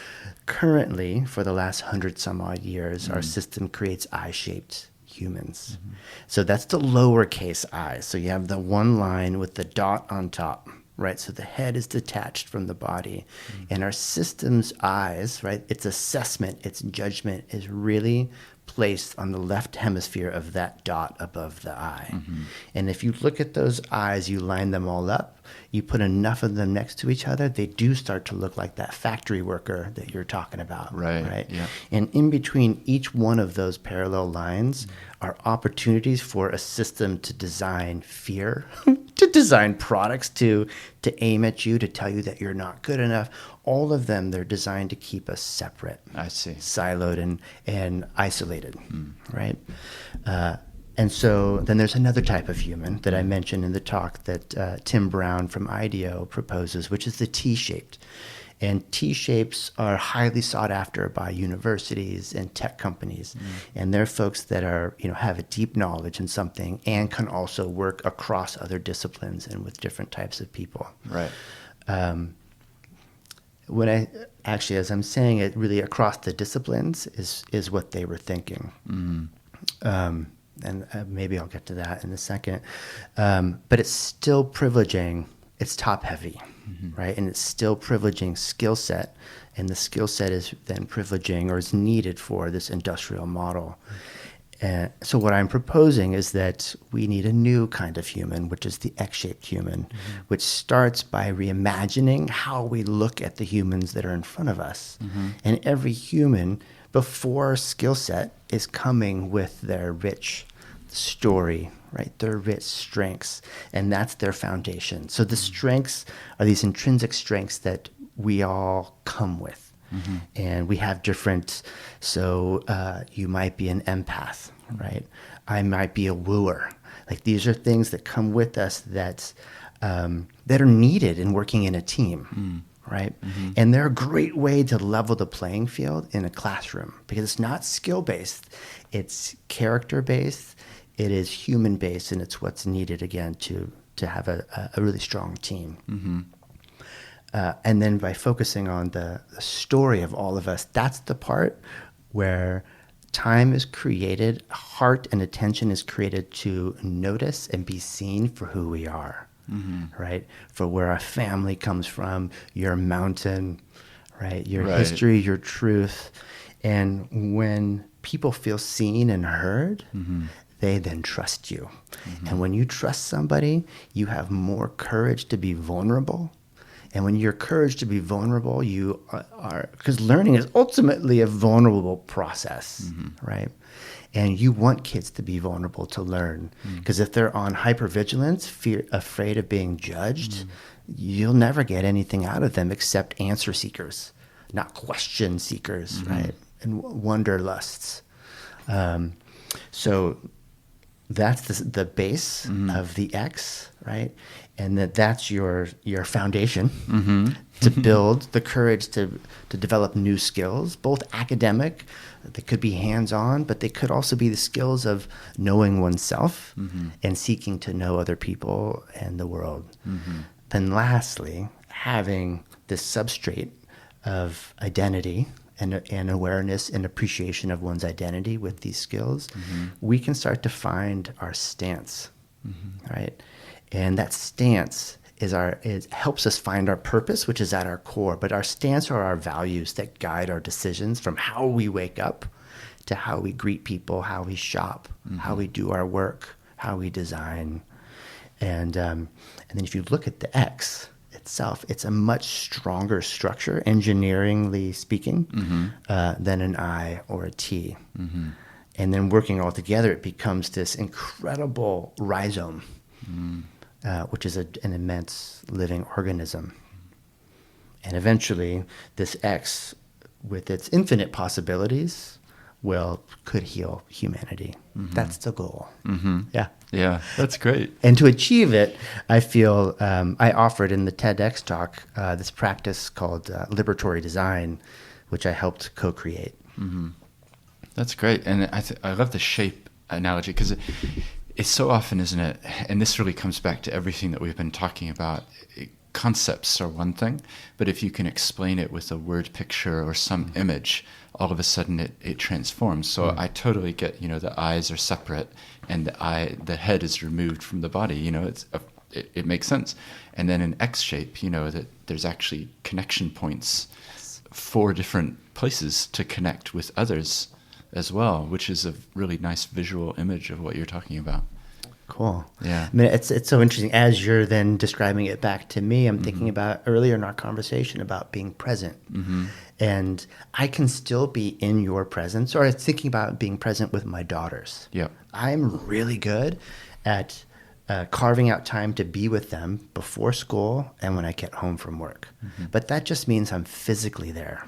currently, for the last 100 some odd years, our system creates I-shaped humans. So that's the lowercase I. So you have the one line with the dot on top, right? So the head is detached from the body. And our system's eyes, right? Its assessment, its judgment is really placed on the left hemisphere of that dot above the eye. And if you look at those eyes, you line them all up, you put enough of them next to each other, they do start to look like that factory worker that you're talking about. Right? Yeah. And in between each one of those parallel lines are opportunities for a system to design fear, to design products to aim at you, to tell you that you're not good enough. All of them, they're designed to keep us separate, I see. siloed and isolated, right? And so then there's another type of human that I mentioned in the talk that Tim Brown from IDEO proposes, which is the T-shaped. And T-shapes are highly sought after by universities and tech companies. And they're folks that are, have a deep knowledge in something and can also work across other disciplines and with different types of people. Right. When as I'm saying it, really across the disciplines is what they were thinking. And maybe I'll get to that in a second. But it's still privileging, it's top heavy, right? And it's still privileging skill set. And the skill set is then privileging or is needed for this industrial model. And so what I'm proposing is that we need a new kind of human, which is the X-shaped human, which starts by reimagining how we look at the humans that are in front of us. And every human, before skill set, is coming with their rich story, right? Their rich strengths, and that's their foundation. So the strengths are these intrinsic strengths that we all come with. And we have different, so you might be an empath, right? I might be a wooer. Like these are things that come with us that are needed in working in a team, right? And they're a great way to level the playing field in a classroom because it's not skill-based, it's character-based, it is human-based, and it's what's needed, again, to have a really strong team. And then by focusing on the story of all of us, that's the part where time is created, heart and attention is created to notice and be seen for who we are. right? For where our family comes from, your mountain, right? Your Right. history, your truth. And when people feel seen and heard, they then trust you. And when you trust somebody, you have more courage to be vulnerable. And when you're courage to be vulnerable, you are, because learning is ultimately a vulnerable process, right? And you want kids to be vulnerable to learn. Because if they're on hypervigilance, afraid of being judged, you'll never get anything out of them except answer seekers, not question seekers, right? And wanderlusts. So that's the base of the X, right? And that's your foundation to build the courage to develop new skills, both academic, they could be hands-on, but they could also be the skills of knowing oneself and seeking to know other people and the world. Then lastly, having this substrate of identity and awareness and appreciation of one's identity with these skills, we can start to find our stance, right? And that stance helps us find our purpose, which is at our core. But our stance are our values that guide our decisions, from how we wake up to how we greet people, how we shop, how we do our work, how we design. And then if you look at the X itself, it's a much stronger structure, engineeringly speaking, than an I or a T. And then working all together, it becomes this incredible rhizome, which is an immense living organism. And eventually, this X, with its infinite possibilities, could heal humanity. That's the goal. Yeah. Yeah, that's great. And to achieve it, I feel I offered in the TEDx talk this practice called Liberatory Design, which I helped co-create. That's great. And I love the shape analogy, because it's so often, isn't it? And this really comes back to everything that we've been talking about. Concepts are one thing, but if you can explain it with a word picture or some image, all of a sudden it transforms. So I totally get, the eyes are separate and the head is removed from the body. It makes sense. And then in X shape, that there's actually connection points for different places to connect with others as well, which is a really nice visual image of what you're talking about. Cool. Yeah. I mean, it's so interesting. As you're then describing it back to me, I'm thinking about earlier in our conversation about being present. And I can still be in your presence, or thinking about being present with my daughters. Yep. I'm really good at carving out time to be with them before school and when I get home from work. But that just means I'm physically there.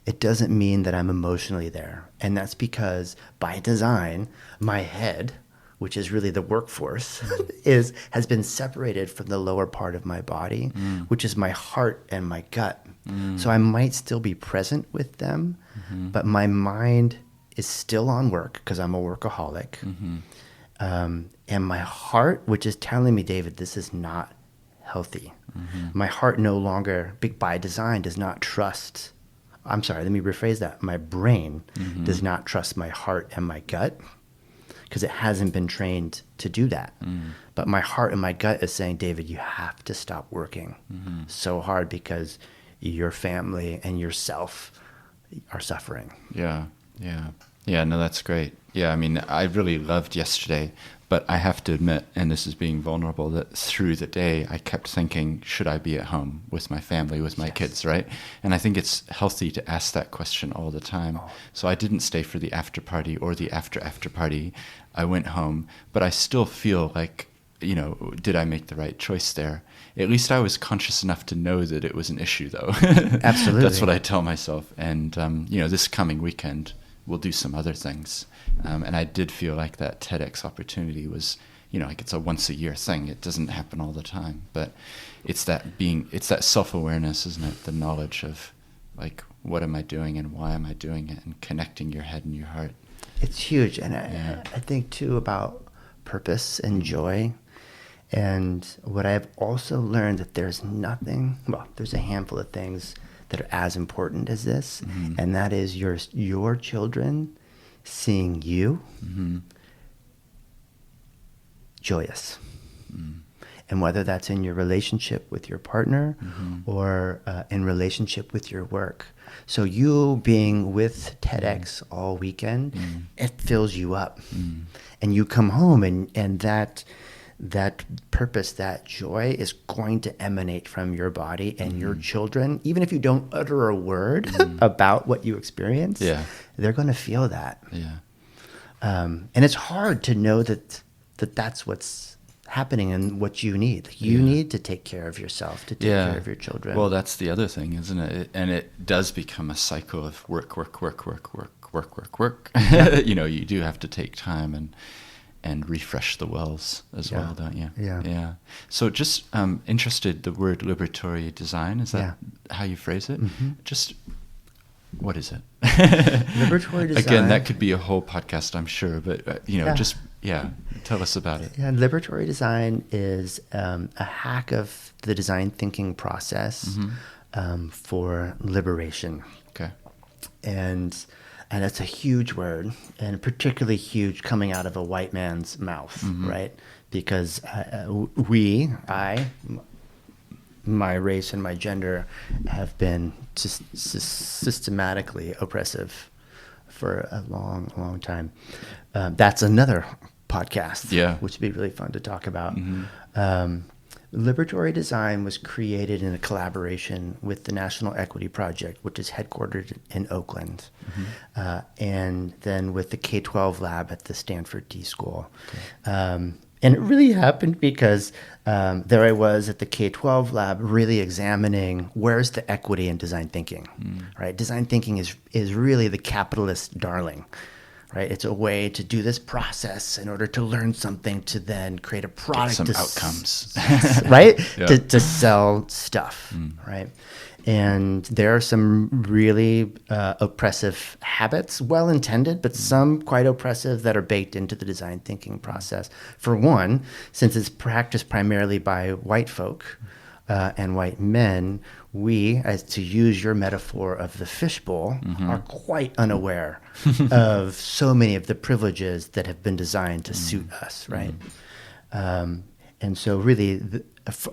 It doesn't mean that I'm emotionally there. And that's because by design, my head, which is really the workforce, has been separated from the lower part of my body, which is my heart and my gut. So I might still be present with them, but my mind is still on work because I'm a workaholic. And my heart, which is telling me, David, this is not healthy. My heart no longer, by design, does not trust. I'm sorry, let me rephrase that. My brain does not trust my heart and my gut, because it hasn't been trained to do that. But my heart and my gut is saying, David, you have to stop working so hard because your family and yourself are suffering. Yeah. No, that's great. Yeah, I mean, I really loved yesterday, but I have to admit, and this is being vulnerable, that through the day I kept thinking, should I be at home with my family, with my kids, right? And I think it's healthy to ask that question all the time. So I didn't stay for the after party or the after party. I went home, but I still feel like, did I make the right choice there? At least I was conscious enough to know that it was an issue, though. Absolutely. That's what I tell myself. And, this coming weekend, we'll do some other things. And I did feel like that TEDx opportunity was, like it's a once a year thing. It doesn't happen all the time, but it's that self-awareness, isn't it? The knowledge of like, what am I doing and why am I doing it, and connecting your head and your heart. It's huge. And I think too about purpose and joy. And what I've also learned, that there's a handful of things that are as important as this, and that is your children seeing you joyous. And whether that's in your relationship with your partner or in relationship with your work. So you being with TEDx all weekend, it fills you up. And you come home and that purpose, that joy is going to emanate from your body and your children. Even if you don't utter a word about what you experience, they're going to feel that. And it's hard to know that that's what's happening and what you need. You need to take care of yourself, to take care of your children. Well, that's the other thing, isn't it? And it does become a cycle of work. You know, you do have to take time and refresh the wells as well, don't you? Yeah. So just interested, the word liberatory design, is that how you phrase it? Just, what is it? Liberatory design. Again, that could be a whole podcast, I'm sure, but, just, tell us about it. Yeah, liberatory design is a hack of the design thinking process for liberation. Okay. And that's a huge word, and particularly huge coming out of a white man's mouth, right? Because my race and my gender have been just systematically oppressive for a long, long time. That's another podcast, which would be really fun to talk about. Liberatory Design was created in a collaboration with the National Equity Project, which is headquartered in Oakland, and then with the K-12 lab at the Stanford D School. Okay. And it really happened because there I was at the K-12 lab really examining where's the equity in design thinking, right? Design thinking is really the capitalist darling. Right, it's a way to do this process in order to learn something to then create a product. Get some outcomes, right? To sell stuff, right? And there are some really oppressive habits, well-intended, but some quite oppressive that are baked into the design thinking process. For one, since it's practiced primarily by white folk and white men, we, as to use your metaphor of the fishbowl, are quite unaware of so many of the privileges that have been designed to suit us, right? And so really,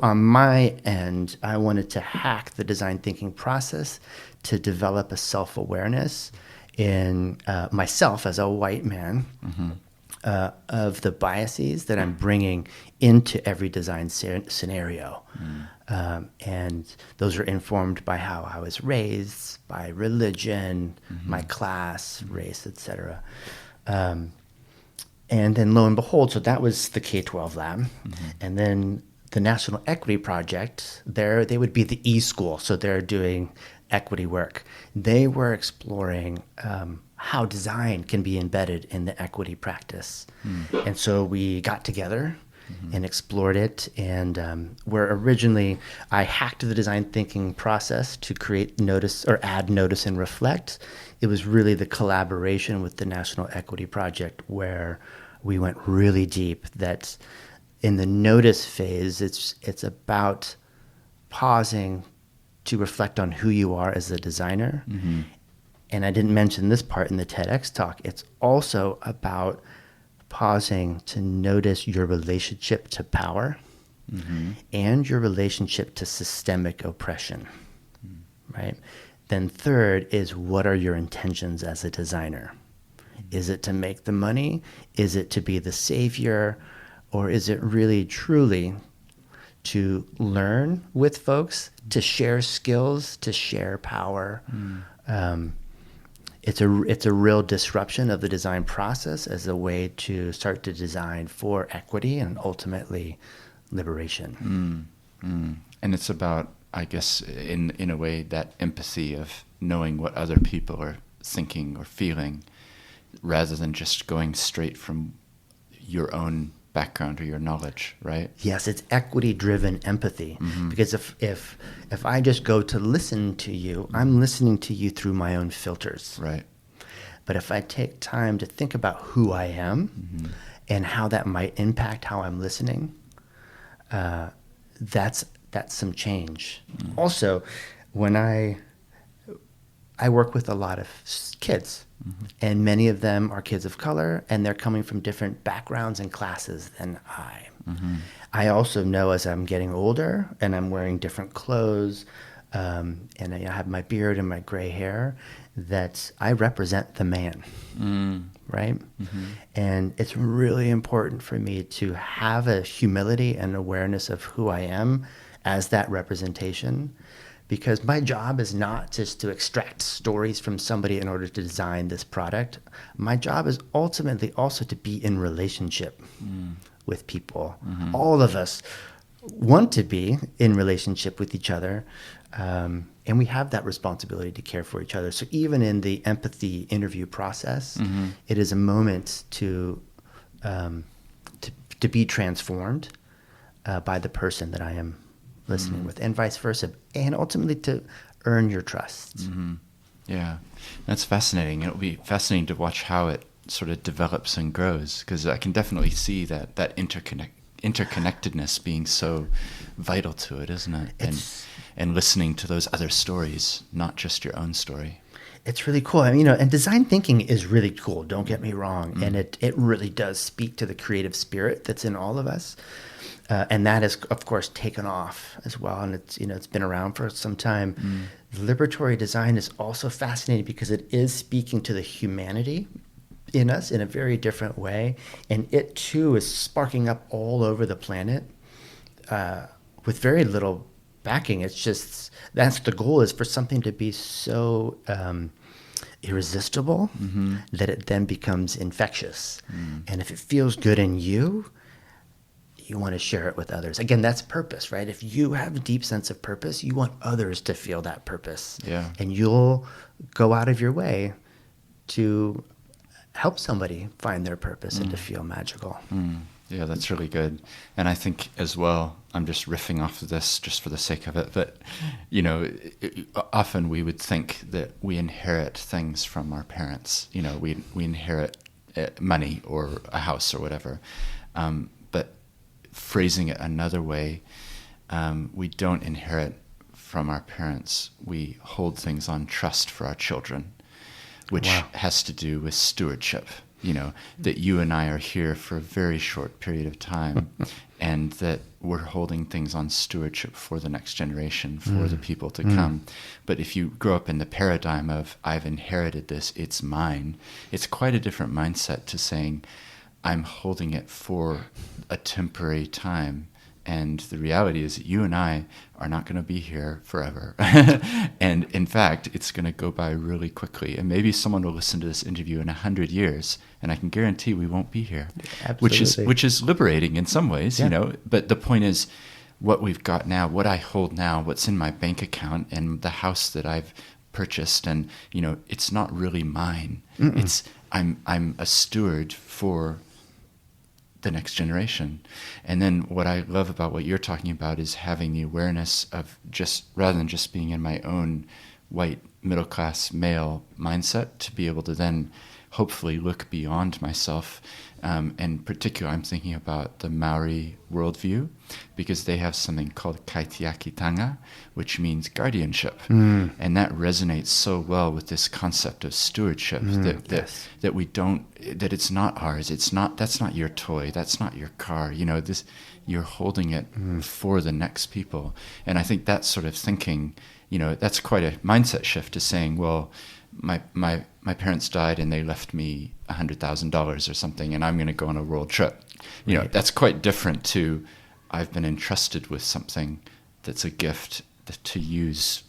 on my end, I wanted to hack the design thinking process to develop a self-awareness in myself as a white man of the biases that I'm bringing into every design scenario. And those are informed by how I was raised, by religion, my class, race, etc. And then lo and behold, so that was the K-12 lab. And then the National Equity Project, they would be the e-school, so they're doing equity work. They were exploring how design can be embedded in the equity practice. And so we got together and explored it. And where originally I hacked the design thinking process to create notice or add notice and reflect, it was really the collaboration with the National Equity Project where we went really deep. That in the notice phase, it's about pausing to reflect on who you are as a designer. And I didn't mention this part in the TEDx talk. It's also about pausing to notice your relationship to power and your relationship to systemic oppression, right? Then third is, what are your intentions as a designer? Is it to make the money? Is it to be the savior? Or is it really truly to learn with folks, to share skills, to share power? It's a real disruption of the design process as a way to start to design for equity and ultimately liberation. And it's about, I guess, in a way, that empathy of knowing what other people are thinking or feeling, rather than just going straight from your own background or your knowledge, right? Yes, it's equity-driven empathy. Because if I just go to listen to you, I'm listening to you through my own filters. Right. But if I take time to think about who I am and how that might impact how I'm listening, that's some change. Also, when I work with a lot of kids, and many of them are kids of color, and they're coming from different backgrounds and classes than I I also know as I'm getting older and I'm wearing different clothes, and I have my beard and my gray hair, that I represent the man, right? And it's really important for me to have a humility and awareness of who I am as that representation, because my job is not just to extract stories from somebody in order to design this product. My job is ultimately also to be in relationship with people. All of us want to be in relationship with each other, and we have that responsibility to care for each other. So even in the empathy interview process, it is a moment to be transformed by the person that I am listening with, and vice versa, and ultimately to earn your trust. Yeah, that's fascinating. It'll be fascinating to watch how it sort of develops and grows, because I can definitely see that interconnectedness being so vital to it, isn't it? And listening to those other stories, not just your own story. It's really cool. I mean, and design thinking is really cool, don't get me wrong. And it really does speak to the creative spirit that's in all of us. And that is, of course, taken off as well. And it's been around for some time. Liberatory design is also fascinating because it is speaking to the humanity in us in a very different way. And it, too, is sparking up all over the planet with very little backing. It's just, that's the goal, is for something to be so irresistible that it then becomes infectious. And if it feels good in you, you want to share it with others. Again, that's purpose, right? If you have a deep sense of purpose, you want others to feel that purpose. Yeah. And you'll go out of your way to help somebody find their purpose and to feel magical. Yeah, that's really good. And I think as well, I'm just riffing off of this just for the sake of it, but, often we would think that we inherit things from our parents. We inherit money or a house or whatever. But phrasing it another way, we don't inherit from our parents. We hold things on trust for our children, which has to do with stewardship. That you and I are here for a very short period of time, and that we're holding things on stewardship for the next generation, for the people to come. But if you grow up in the paradigm of, I've inherited this, it's mine, it's quite a different mindset to saying, I'm holding it for a temporary time. And the reality is that you and I are not going to be here forever. And in fact, it's going to go by really quickly. And maybe someone will listen to this interview in 100 years, and I can guarantee we won't be here. Absolutely. Which is liberating in some ways, But the point is, what we've got now, what I hold now, what's in my bank account, and the house that I've purchased, and it's not really mine. It's I'm a steward for the next generation. And then what I love about what you're talking about is having the awareness of, just rather than just being in my own white middle-class male mindset, to be able to then hopefully look beyond myself. And particularly, I'm thinking about the Maori worldview, because they have something called kaitiakitanga, which means guardianship. And that resonates so well with this concept of stewardship, that we don't, that it's not ours. That's not your toy. That's not your car. You're holding it for the next people. And I think that sort of thinking, that's quite a mindset shift, to saying, well, my parents died and they left me $100,000 or something, and I'm going to go on a world trip. That's quite different to, I've been entrusted with something that's a gift to use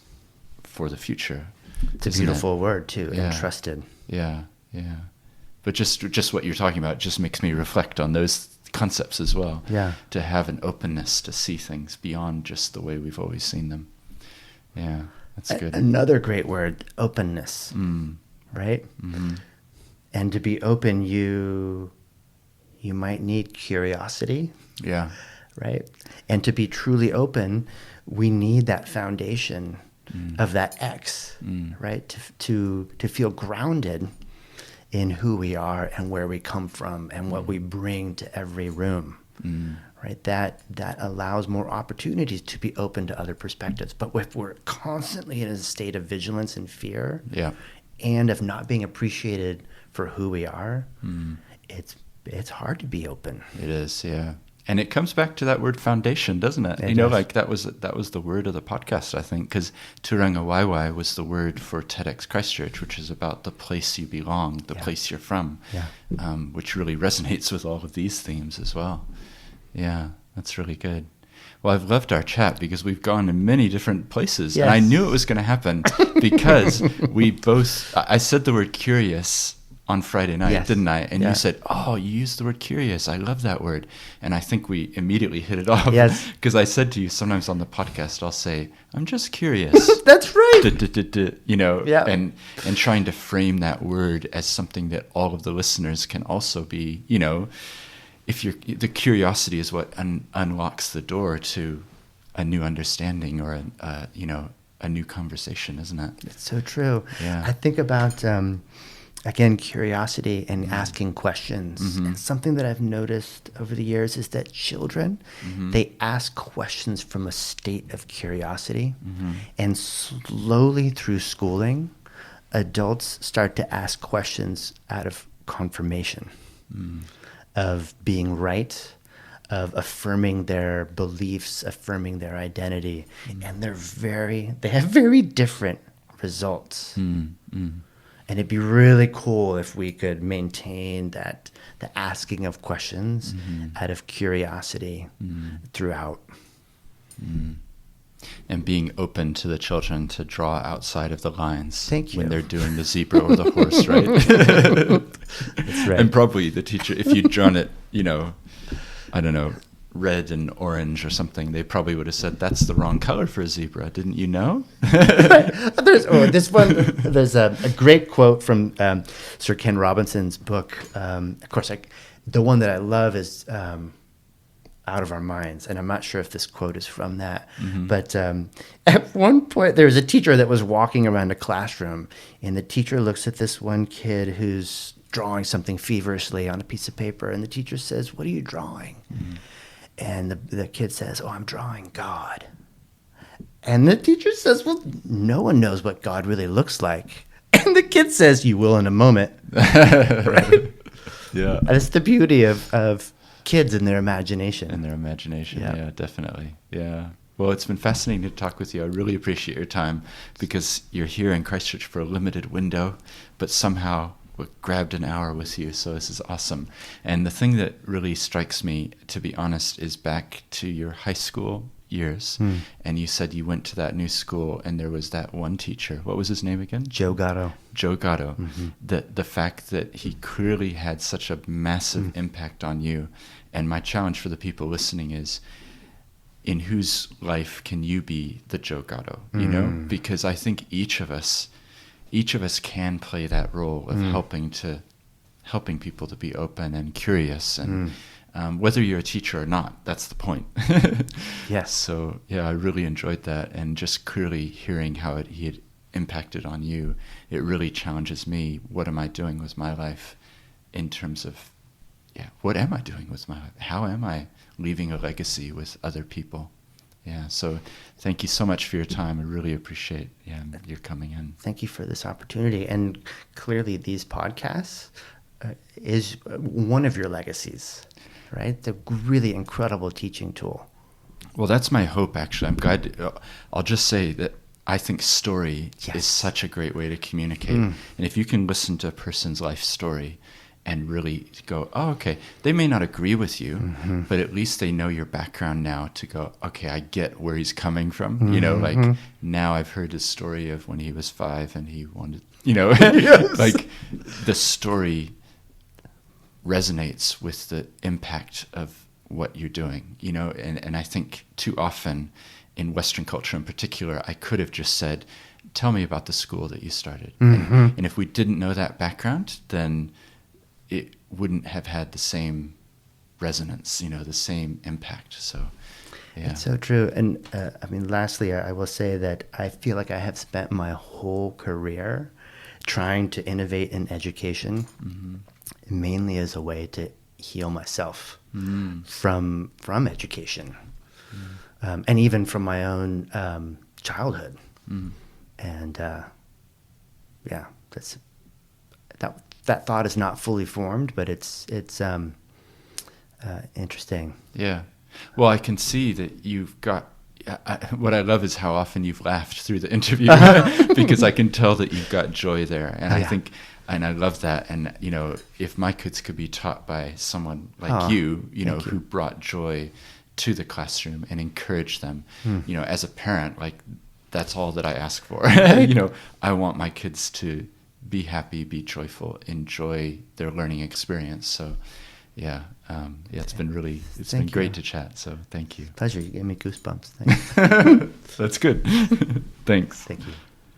for the future. It's a beautiful word too, entrusted. Yeah. But just what you're talking about just makes me reflect on those concepts as well. Yeah. To have an openness to see things beyond just the way we've always seen them. Yeah. That's good. Another great word, openness, right? And to be open, you might need curiosity. Yeah. Right? And to be truly open, we need that foundation of that X, right? To feel grounded in who we are and where we come from and what we bring to every room. Right, that allows more opportunities to be open to other perspectives. But if we're constantly in a state of vigilance and fear, and of not being appreciated for who we are, it's hard to be open. It is, yeah. And it comes back to that word foundation, doesn't it? It does. Like that was the word of the podcast, I think, because Turanga Waiwai was the word for TEDxChristchurch, which is about the place you belong, the place you're from, which really resonates with all of these themes as well. Yeah, that's really good. Well, I've loved our chat because we've gone in many different places. Yes. And I knew it was going to happen because I said the word curious on Friday night, didn't I? And you said, oh, you used the word curious. I love that word. And I think we immediately hit it off. Yes. Because I said to you, sometimes on the podcast, I'll say, I'm just curious. That's right. And trying to frame that word as something that all of the listeners can also be, if the curiosity is what unlocks the door to a new understanding or a new conversation, isn't it? It's so true. Yeah. I think about again, curiosity and asking questions. Mm-hmm. And something that I've noticed over the years is that children, they ask questions from a state of curiosity. Mm-hmm. And slowly through schooling, adults start to ask questions out of confirmation, of being right, of affirming their beliefs, affirming their identity. And they have very different results. And it'd be really cool if we could maintain the asking of questions out of curiosity throughout. And being open to the children to draw outside of the lines when they're doing the zebra or the horse, right? That's right. And probably the teacher, if you'd drawn it, I don't know, red and orange or something, they probably would have said, that's the wrong color for a zebra. Didn't you know? There's a great quote from Sir Ken Robinson's book. Of course, the one that I love is Out of Our Minds. And I'm not sure if this quote is from that. But at one point, there was a teacher that was walking around a classroom. And the teacher looks at this one kid who's drawing something feverishly on a piece of paper. And the teacher says, what are you drawing? And the kid says, oh, I'm drawing God. And the teacher says, well, no one knows what God really looks like. And the kid says, you will in a moment. Right? Yeah. And it's the beauty of kids and their imagination. Yeah, definitely. Yeah. Well, it's been fascinating to talk with you. I really appreciate your time because you're here in Christchurch for a limited window, but somehow we grabbed an hour with you, so this is awesome. And the thing that really strikes me, to be honest, is back to your high school years. And you said you went to that new school and there was that one teacher. What was his name again? Joe Gatto. The fact that he clearly had such a massive impact on you. And my challenge for the people listening is, in whose life can you be the Joe Gatto? Because I think each of us can play that role of helping people to be open and curious, and whether you're a teacher or not, that's the point. Yes. So I really enjoyed that, and just clearly hearing how he had impacted on you, it really challenges me. What am I doing with my life in terms of, what am I doing with my life? How am I leaving a legacy with other people? Yeah, so thank you so much for your time. I really appreciate your coming in. Thank you for this opportunity. And clearly these podcasts is one of your legacies, right? It's a really incredible teaching tool. Well, that's my hope, actually. I'm glad. I'll just say that I think story is such a great way to communicate. And if you can listen to a person's life story and really go, oh, okay, they may not agree with you, but at least they know your background now to go, okay, I get where he's coming from. Now I've heard his story of when he was 5 and he wanted, like the story resonates with the impact of what you're doing, and I think too often in Western culture in particular, I could have just said, tell me about the school that you started. And if we didn't know that background, then it wouldn't have had the same resonance, the same impact. So, yeah. It's so true. And lastly, I will say that I feel like I have spent my whole career trying to innovate in education, mainly as a way to heal myself from education, and even from my own childhood. And that thought is not fully formed, but it's Interesting. Yeah. Well, I can see that you've got. What I love is how often you've laughed through the interview because I can tell that you've got joy there, and I think, and I love that. And if my kids could be taught by someone like you who brought joy to the classroom and encouraged them, as a parent, like that's all that I ask for. I want my kids to be happy, be joyful, enjoy their learning experience. So. It's been great to chat. So thank you. Pleasure. You gave me goosebumps. Thanks. That's good. Thanks. Thank you.